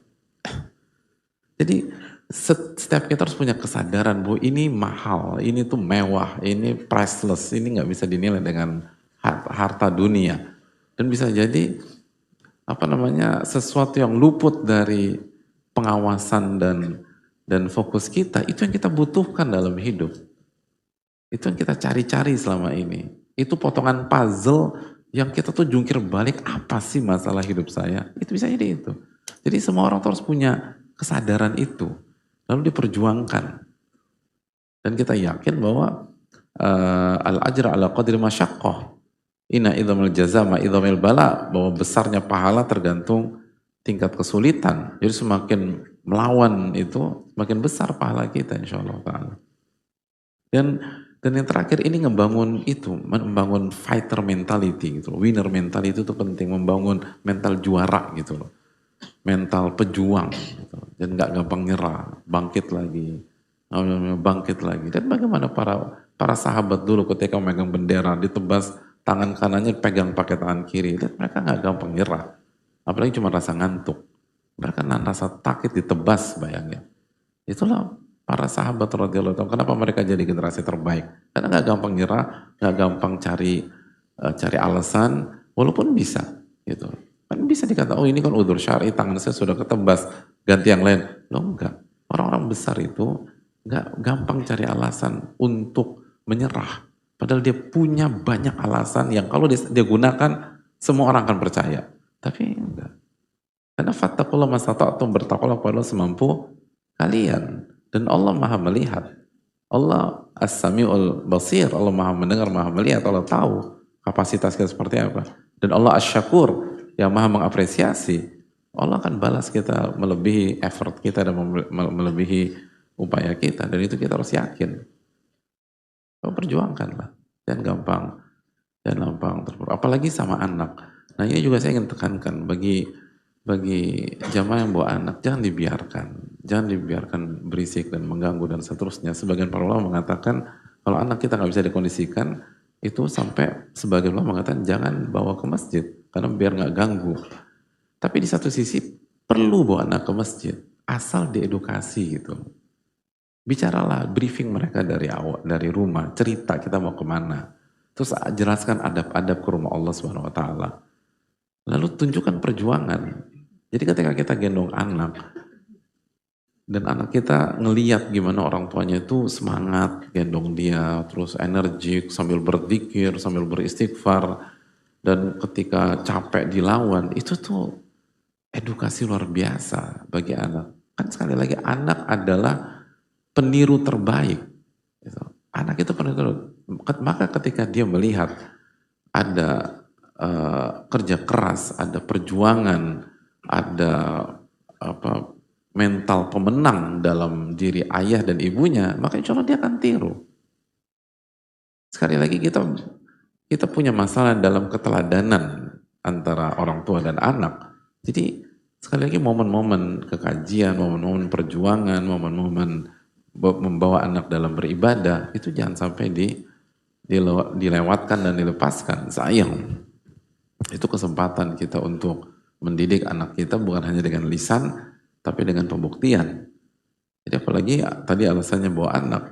Jadi setiap kita harus punya kesadaran bahwa ini mahal, ini tuh mewah, ini priceless, ini nggak bisa dinilai dengan harta dunia. Dan bisa jadi sesuatu yang luput dari pengawasan dan fokus kita, itu yang kita butuhkan dalam hidup. Itu yang kita cari-cari selama ini. Itu potongan puzzle yang kita tuh jungkir balik, apa sih masalah hidup saya? Itu bisa jadi itu. Jadi semua orang tuh harus punya kesadaran itu. Lalu diperjuangkan. Dan kita yakin bahwa al-ajra ala qadri masyaqqah. Inna idhamil jazama idhamil bala. Bahwa besarnya pahala tergantung tingkat kesulitan. Jadi semakin melawan itu, semakin besar pahala kita insyaAllah ta'ala. Dan yang terakhir ini membangun fighter mentality gitu loh. Winner mentality itu penting, membangun mental juara gitu loh. Mental pejuang gitu. Dan gak gampang nyerah, bangkit lagi. Dan bagaimana para sahabat dulu ketika memegang bendera, ditebas tangan kanannya pegang pakai tangan kiri. Dan mereka gak gampang nyerah. Apalagi cuma rasa ngantuk. Mereka rasa takut ditebas, bayangin. Itulah para sahabat radhiyallahu anhum. Kenapa mereka jadi generasi terbaik? Karena nggak gampang nyerah, nggak gampang cari alasan, walaupun bisa, gitu. Kan bisa dikata, oh ini kan udzur syar'i, tangan saya sudah ketebas, ganti yang lain. Loh enggak. Orang-orang besar itu nggak gampang cari alasan untuk menyerah. Padahal dia punya banyak alasan yang kalau dia gunakan, semua orang akan percaya. Tapi enggak. Karena fattaqullaha mastata'tum, bertakwalah kepada Allah semampu kalian. Dan Allah maha melihat. Allah as-sami'ul basir. Allah maha mendengar, maha melihat. Allah tahu kapasitas kita seperti apa. Dan Allah as-syakur yang maha mengapresiasi. Allah akan balas kita melebihi effort kita dan melebihi upaya kita. Dan itu kita harus yakin. Perjuangkanlah. Dan gampang terpuruk. Apalagi sama anak. Nah ini juga saya ingin tekankan bagi jamaah yang bawa anak, jangan dibiarkan berisik dan mengganggu dan seterusnya. Sebagian para ulama mengatakan kalau anak kita nggak bisa dikondisikan, itu sampai sebagian ulama mengatakan jangan bawa ke masjid karena biar nggak ganggu. Tapi di satu sisi perlu bawa anak ke masjid, asal diedukasi gitu. Bicaralah, briefing mereka dari rumah, cerita kita mau kemana, terus jelaskan adab-adab ke rumah Allah Subhanahu Wa Taala. Lalu tunjukkan perjuangan. Jadi ketika kita gendong anak, dan anak kita ngeliat gimana orang tuanya itu semangat gendong dia, terus energik sambil berzikir, sambil beristighfar, dan ketika capek dilawan, itu tuh edukasi luar biasa bagi anak. Kan sekali lagi anak adalah peniru terbaik. Anak itu peniru. Maka ketika dia melihat ada kerja keras, ada perjuangan, ada mental pemenang dalam diri ayah dan ibunya, maka insya Allah dia akan tiru. Sekali lagi kita punya masalah dalam keteladanan antara orang tua dan anak. Jadi sekali lagi momen-momen kekajian, momen-momen perjuangan, momen-momen membawa anak dalam beribadah, itu jangan sampai dilewatkan dan dilepaskan. Sayang. Itu kesempatan kita untuk mendidik anak kita bukan hanya dengan lisan, tapi dengan pembuktian. Jadi apalagi tadi alasannya bawa anak,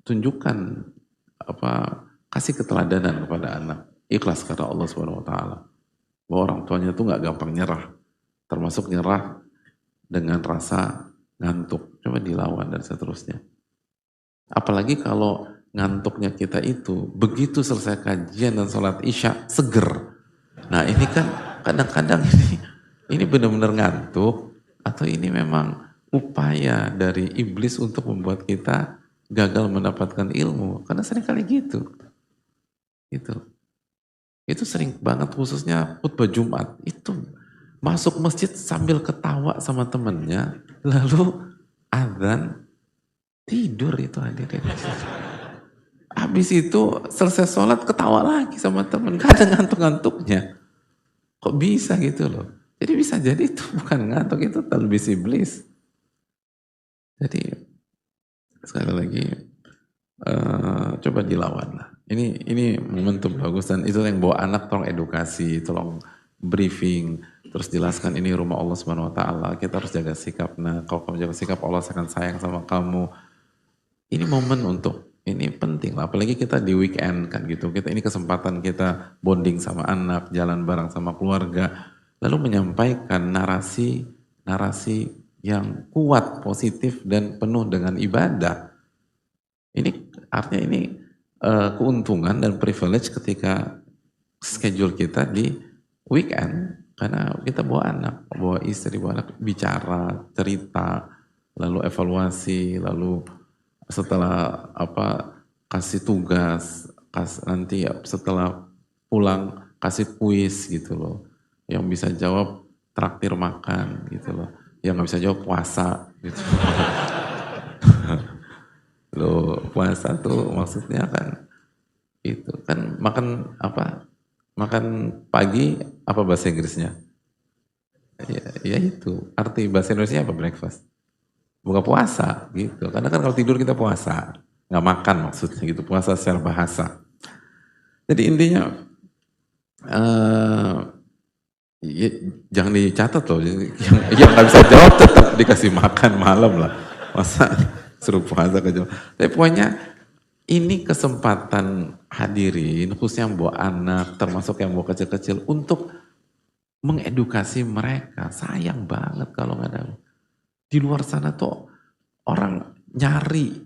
tunjukkan kasih keteladanan kepada anak, ikhlas karena Allah Subhanahu Wa Taala. Bahwa orang tuanya itu nggak gampang nyerah, termasuk nyerah dengan rasa ngantuk, coba dilawan dan seterusnya. Apalagi kalau ngantuknya kita itu begitu selesai kajian dan sholat isya seger. Nah ini kan kadang-kadang ini Ini benar-benar ngantuk atau ini memang upaya dari iblis untuk membuat kita gagal mendapatkan ilmu? Karena sering kali gitu. Itu sering banget khususnya khutbah Jumat. Itu masuk masjid sambil ketawa sama temennya, lalu azan tidur itu hadirin. Habis itu selesai sholat ketawa lagi sama temen, gak ada ngantuk-ngantuknya. Kok bisa gitu loh. Jadi bisa jadi itu bukan ngantuk, itu talbis iblis. Jadi sekali lagi coba dilawan lah. Ini momentum bagus dan itu yang bawa anak tolong edukasi, tolong briefing, terus jelaskan ini rumah Allah Subhanahu Wa Taala. Kita harus jaga sikap. Nah, kalau kamu jaga sikap, Allah akan sayang sama kamu. Ini momen untuk ini penting lah. Apalagi kita di weekend kan gitu. Ini kesempatan kita bonding sama anak, jalan bareng sama keluarga, lalu menyampaikan narasi yang kuat, positif dan penuh dengan ibadah. Ini artinya ini keuntungan dan privilege ketika schedule kita di weekend karena kita bawa anak, bawa istri, bawa anak bicara, cerita, lalu evaluasi, lalu setelah kasih tugas, nanti setelah pulang kasih kuis gitu loh. Yang bisa jawab traktir makan gitu loh. Yang nggak bisa jawab puasa gitu. Loh, puasa tuh maksudnya kan itu kan makan makan pagi apa bahasa Inggrisnya ya itu arti bahasa Indonesia apa breakfast buka puasa gitu karena kan kalau tidur kita puasa nggak makan maksudnya gitu puasa secara bahasa jadi intinya ya, jangan dicatat loh yang nggak bisa jawab tetap dikasih makan malam lah masa suruh puasa ke jawab tapi pokoknya ini kesempatan hadirin, khususnya yang bawa anak, termasuk yang bawa kecil-kecil, untuk mengedukasi mereka. Sayang banget kalau nggak ada. Di luar sana tuh orang nyari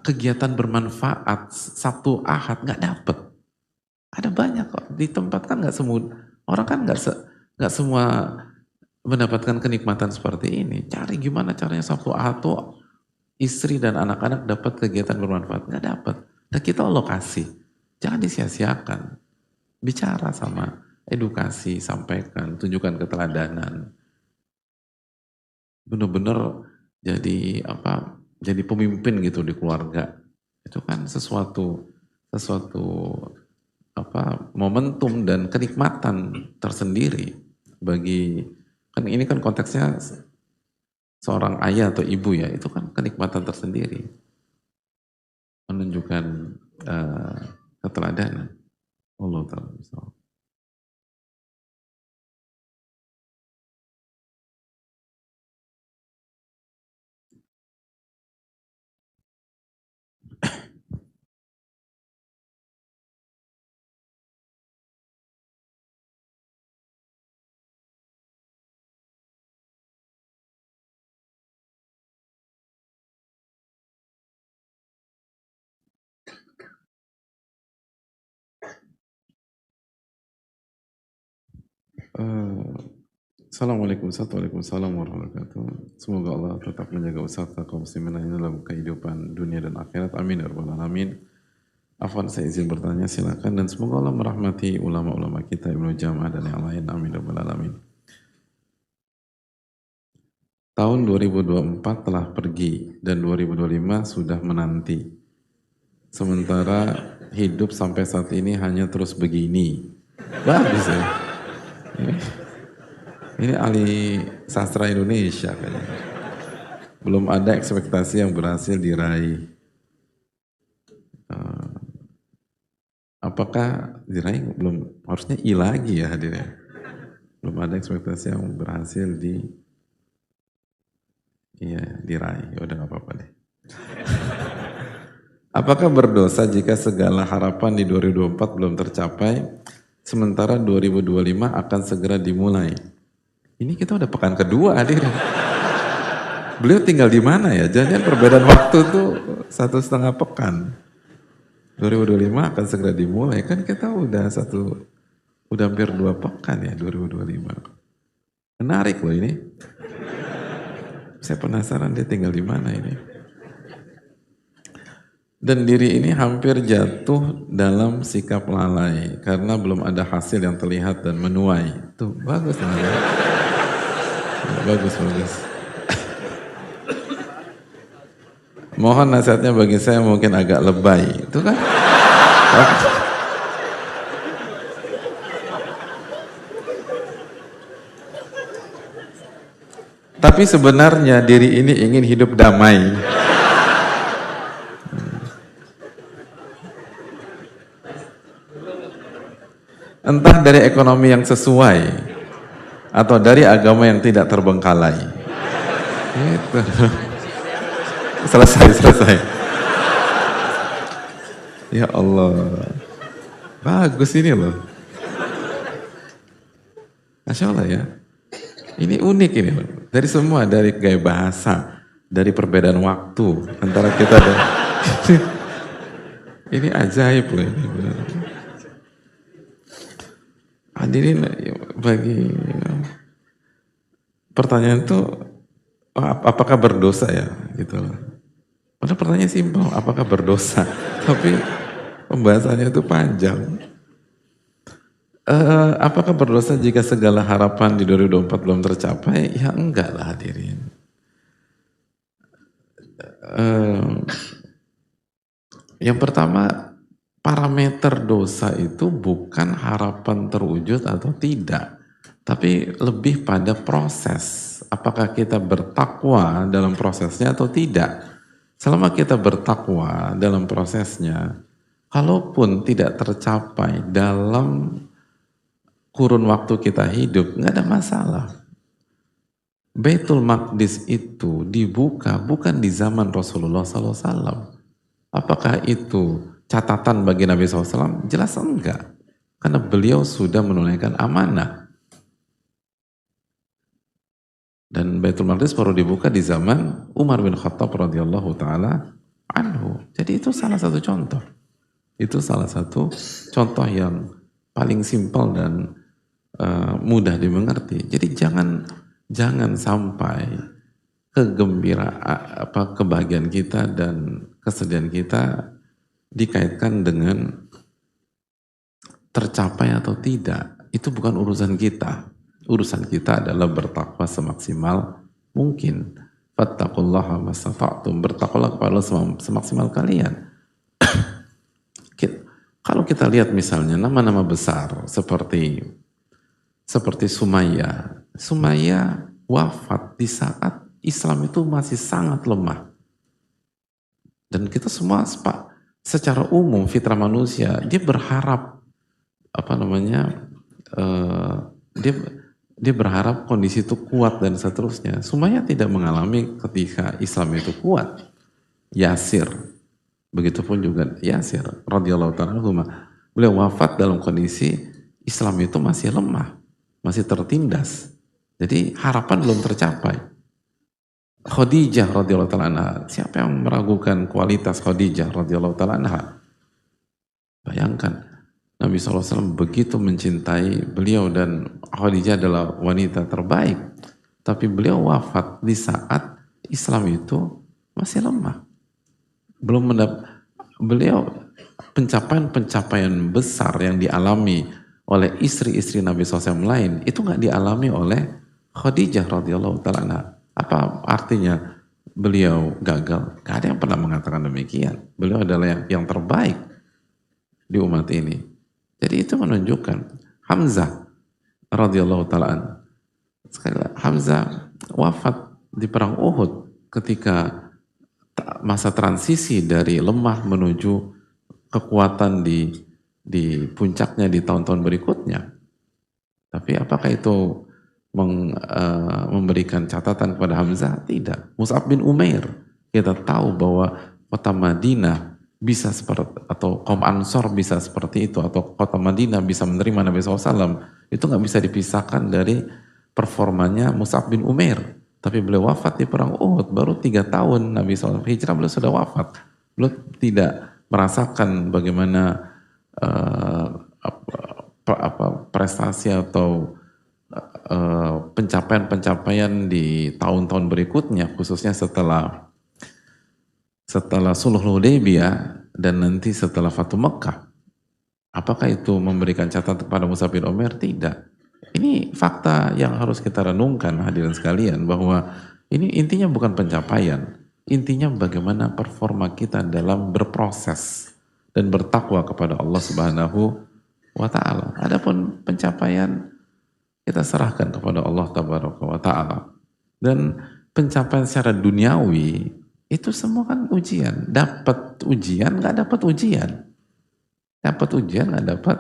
kegiatan bermanfaat Sabtu Ahad nggak dapet. Ada banyak kok. Di tempat kan nggak semua orang kan nggak semua mendapatkan kenikmatan seperti ini. Cari gimana caranya Sabtu Ahad tuh istri dan anak-anak dapat kegiatan bermanfaat, nggak dapat. Dan kita lokasi, jangan disia-siakan. Bicara sama, edukasi, sampaikan, tunjukkan keteladanan. Benar-benar jadi jadi pemimpin gitu di keluarga. Itu kan sesuatu momentum dan kenikmatan tersendiri bagi kan ini kan konteksnya seorang ayah atau ibu ya, itu kan kenikmatan tersendiri. Menunjukkan keteladanan. Allah Ta'ala. Assalamualaikum warahmatullahi wabarakatuh. Semoga Allah tetap menjaga usaha kaum muslimin ini dalam kehidupan dunia dan akhirat. Amin ya rabbal alamin. Afwan saya izin bertanya silakan dan semoga Allah merahmati ulama-ulama kita Ibnu Jam'ah dan yang lain. Amin ya rabbal alamin. Tahun 2024 telah pergi dan 2025 sudah menanti. Sementara hidup sampai saat ini hanya terus begini. Bagus ya. Ini ahli sastra Indonesia kayaknya. Belum ada ekspektasi yang berhasil diraih. Apakah diraih? Belum, harusnya I lagi ya hadirnya. Belum ada ekspektasi yang berhasil diraih. Ya udah gak apa-apa deh. Apakah berdosa jika segala harapan di 2024 belum tercapai, sementara 2025 akan segera dimulai? Ini kita udah pekan kedua hadir. Beliau tinggal di mana ya? Jangan perbedaan waktu tuh 1,5 pekan. 2025 akan segera dimulai. Kan kita udah hampir 2 pekan ya 2025. Menarik loh ini. Saya penasaran dia tinggal di mana ini. Dan diri ini hampir jatuh dalam sikap lalai karena belum ada hasil yang terlihat dan menuai. Tuh bagus namanya. Bagus. Mohon nasihatnya bagi saya mungkin agak lebay. Itu kan? Tapi sebenarnya diri ini ingin hidup damai. Entah dari ekonomi yang sesuai atau dari agama yang tidak terbengkalai. Gitu. Selesai. Ya Allah. Bagus ini loh. Masya Allah ya. Ini unik ini loh. Dari semua, dari gaya bahasa, dari perbedaan waktu antara kita dan ini ajaib loh ini. Hadirin bagi pertanyaan itu apakah berdosa ya gitu loh. Padahal pertanyaan simpel, apakah berdosa? Tapi pembahasannya itu panjang. Apakah berdosa jika segala harapan di 2024 belum tercapai? Ya enggak lah hadirin. Yang pertama, parameter dosa itu bukan harapan terwujud atau tidak, tapi lebih pada proses. Apakah kita bertakwa dalam prosesnya atau tidak? Selama kita bertakwa dalam prosesnya, kalaupun tidak tercapai dalam kurun waktu kita hidup, nggak ada masalah. Baitul Maqdis itu dibuka bukan di zaman Rasulullah SAW. Apakah itu catatan bagi Nabi SAW? Jelas enggak. Karena beliau sudah menunaikan amanah. Dan Baitul Maqdis baru dibuka di zaman Umar bin Khattab radhiyallahu taala anhu. Jadi itu salah satu contoh. Itu salah satu contoh yang paling simpel dan mudah dimengerti. Jadi jangan sampai kebahagiaan kita dan kesedihan kita dikaitkan dengan tercapai atau tidak. Itu bukan urusan kita. Urusan kita adalah bertakwa semaksimal mungkin. Fattaqullaha mastata'tum. Bertakwalah kepada Allah semaksimal kalian. Kalau kita lihat misalnya nama-nama besar seperti Sumayyah. Sumayyah wafat di saat Islam itu masih sangat lemah. Dan kita semua secara umum fitrah manusia, dia berharap dia berharap kondisi itu kuat dan seterusnya. Sumayyah tidak mengalami ketika Islam itu kuat. Yasir, begitupun juga Yasir radhiyallahu ta'ala anhu, beliau wafat dalam kondisi Islam itu masih lemah, masih tertindas. Jadi harapan belum tercapai. Khadijah radhiyallahu ta'ala anha, siapa yang meragukan kualitas Khadijah radhiyallahu ta'ala anha? Bayangkan, Nabi SAW begitu mencintai beliau dan Khadijah adalah wanita terbaik. Tapi beliau wafat di saat Islam itu masih lemah. Beliau pencapaian besar yang dialami oleh istri-istri Nabi SAW lain itu nggak dialami oleh Khadijah radhiyallahu ta'ala anha. Apa artinya beliau gagal? Gak ada yang pernah mengatakan demikian. Beliau adalah yang terbaik di umat ini. Jadi itu menunjukkan Hamzah radhiyallahu ta'ala anhu. Sekali lagi, Hamzah wafat di perang Uhud ketika masa transisi dari lemah menuju kekuatan di puncaknya di tahun-tahun berikutnya. Tapi apakah itu memberikan catatan kepada Hamzah? Tidak. Mus'ab bin Umair, kita tahu bahwa kota Madinah bisa seperti, atau kaum Ansor bisa seperti itu, atau kota Madinah bisa menerima Nabi SAW, itu nggak bisa dipisahkan dari performanya Mus'ab bin Umair. Tapi beliau wafat di perang Uhud, baru 3 tahun Nabi SAW hijrah, beliau sudah wafat. Beliau tidak merasakan bagaimana prestasi atau pencapaian-pencapaian di tahun-tahun berikutnya, khususnya setelah Sulhul Hudaybiyah dan nanti setelah Fatu Mekkah, apakah itu memberikan catatan kepada Mus'ab bin Umair? Tidak. Ini fakta yang harus kita renungkan, hadirin sekalian, bahwa ini intinya bukan pencapaian, intinya bagaimana performa kita dalam berproses dan bertakwa kepada Allah Subhanahu wa Ta'ala. Adapun pencapaian kita serahkan kepada Allah Tabaraka wa Ta'ala. Dan pencapaian secara duniawi itu semua kan ujian. Dapat ujian, nggak dapat ujian. Dapat ujian, nggak dapat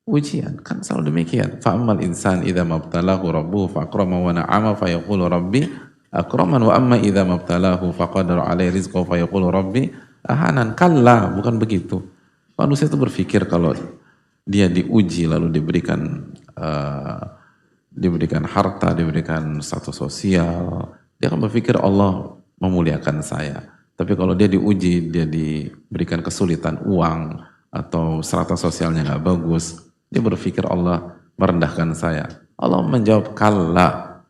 ujian. Kan selalu demikian. Fa'ammal insan idza mabtalahu rabbuhu fa'akrama wa na'ama fayaqulu rabbi akraman wa amma idza mabtalahu faqadara alaihi rizqahu fayaqulu rabbi ahanan. Kalla, bukan begitu. Manusia itu berpikir kalau dia diuji lalu diberikan harta, diberikan status sosial, dia akan berpikir Allah memuliakan saya. Tapi kalau dia diuji, dia diberikan kesulitan uang atau strata sosialnya nggak bagus, dia berpikir Allah merendahkan saya. Allah menjawab kalla,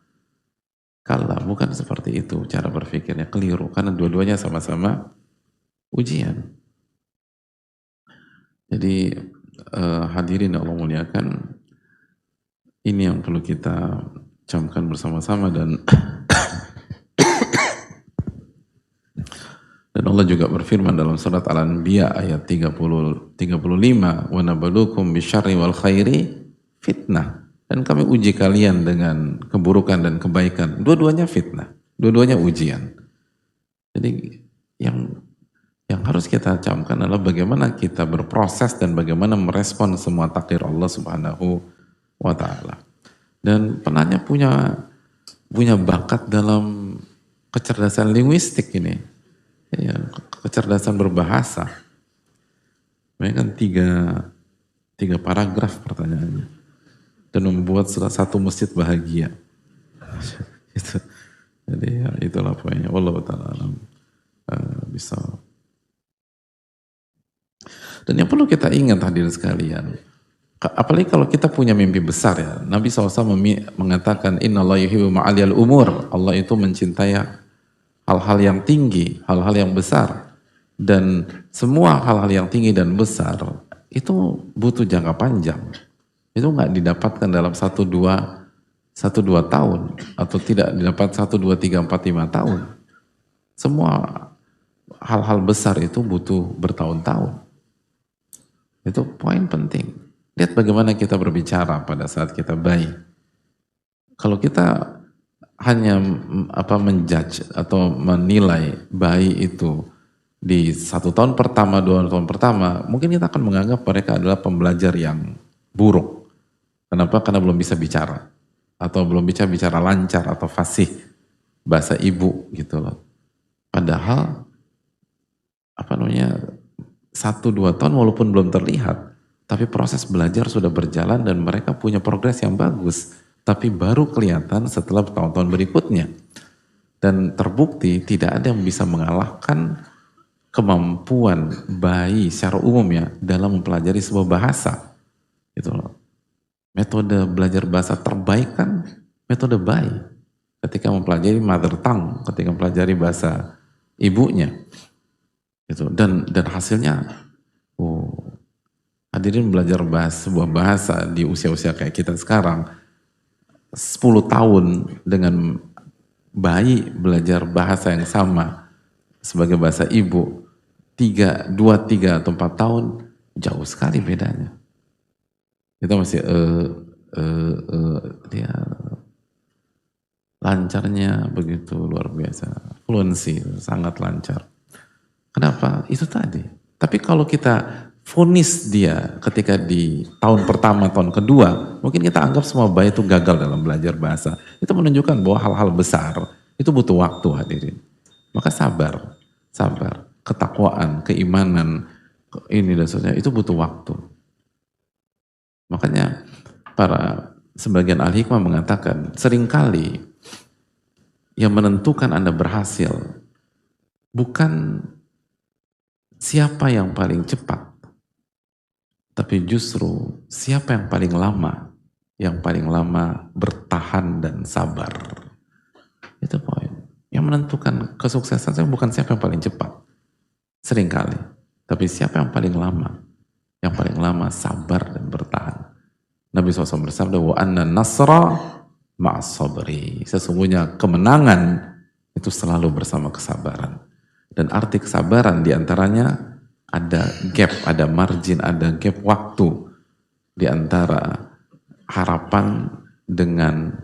bukan seperti itu cara berpikirnya, keliru. Karena dua-duanya sama-sama ujian. Jadi hadirin Allah muliakan, ini yang perlu kita camkan bersama-sama. Dan Allah juga berfirman dalam surat Al-Anbiya ayat 35, wa nabluukum bisyarri wal khairi fitnah, dan kami uji kalian dengan keburukan dan kebaikan. Dua-duanya fitnah, dua-duanya ujian. Jadi yang harus kita camkan adalah bagaimana kita berproses dan bagaimana merespon semua takdir Allah Subhanahu wa Ta'ala. Dan penanya punya bakat dalam kecerdasan linguistik ini, ya, kecerdasan berbahasa. Ini kan tiga paragraf pertanyaannya, dan membuat satu masjid bahagia. Jadi ya, itulah poinnya. Wallahu ta'ala alam bisa. Dan yang perlu kita ingat, hadirin sekalian, apalagi kalau kita punya mimpi besar, ya. Nabi SAW mengatakan innallaha yuhibbu ma'aliyal umur. Allah itu mencintai hal-hal yang tinggi, hal-hal yang besar. Dan semua hal-hal yang tinggi dan besar itu butuh jangka panjang. Itu nggak didapatkan dalam 1-2 tahun, atau tidak didapat 1-2-3-4-5 tahun. Semua hal-hal besar itu butuh bertahun-tahun. Itu poin penting. Lihat bagaimana kita berbicara pada saat kita bayi. Kalau kita hanya menjudge atau menilai bayi itu di 1 tahun pertama, 2 tahun pertama, mungkin kita akan menganggap mereka adalah pembelajar yang buruk. Kenapa? Karena belum bisa bicara, atau belum bisa bicara lancar atau fasih bahasa ibu gitu loh. Padahal 1-2 tahun walaupun belum terlihat, tapi proses belajar sudah berjalan dan mereka punya progres yang bagus, tapi baru kelihatan setelah tahun-tahun berikutnya. Dan terbukti tidak ada yang bisa mengalahkan kemampuan bayi secara umum, ya, dalam mempelajari sebuah bahasa. Gitu loh. Metode belajar bahasa terbaik kan metode bayi. Ketika mempelajari mother tongue, ketika mempelajari bahasa ibunya. Gitu. Dan hasilnya, hadirin belajar sebuah bahasa di usia-usia kayak kita sekarang, 10 tahun dengan bayi belajar bahasa yang sama sebagai bahasa ibu, 2, 3 atau 4 tahun, jauh sekali bedanya. Kita masih dia lancarnya begitu luar biasa, fluency sangat lancar. Kenapa? Itu tadi. Tapi kalau kita vonis dia ketika di tahun pertama, tahun kedua, mungkin kita anggap semua bayi itu gagal dalam belajar bahasa. Itu menunjukkan bahwa hal-hal besar itu butuh waktu, hadirin. Maka sabar, ketakwaan, keimanan, ini dan sebagainya, itu butuh waktu. Makanya sebagian ahli hikmah mengatakan, seringkali yang menentukan Anda berhasil bukan siapa yang paling cepat, tapi justru siapa yang paling lama yang paling lama bertahan dan sabar. Itu poin. Yang menentukan kesuksesan saya bukan siapa yang paling cepat, seringkali, tapi siapa yang paling lama. Yang paling lama sabar dan bertahan. Nabi SAW bersabda, wa anna nasra ma'as sabri. Sesungguhnya kemenangan itu selalu bersama kesabaran. Dan arti kesabaran diantaranya ada gap, ada margin, ada gap waktu di antara harapan dengan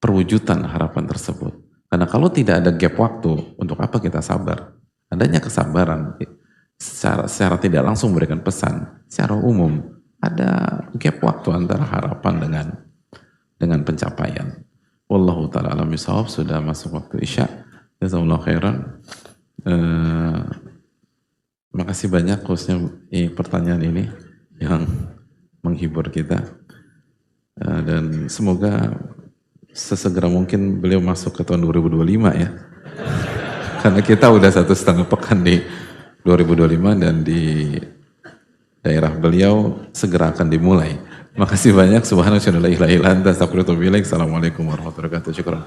perwujudan harapan tersebut. Karena kalau tidak ada gap waktu, untuk apa kita sabar? Adanya kesabaran secara tidak langsung memberikan pesan. Secara umum, ada gap waktu antara harapan dengan pencapaian. Wallahu ta'ala alam bisawab. Sudah masuk waktu Isya. Jazakallahu khairan. Makasih banyak khususnya pertanyaan ini yang menghibur kita. Dan semoga sesegera mungkin beliau masuk ke tahun 2025 ya. Karena kita udah 1,5 pekan di 2025 dan di daerah beliau segera akan dimulai. Makasih banyak. Subhanallah, la ilaha illa anta, astaghfiruka wa atubu ilaik. Assalamualaikum warahmatullahi wabarakatuh. Syukran.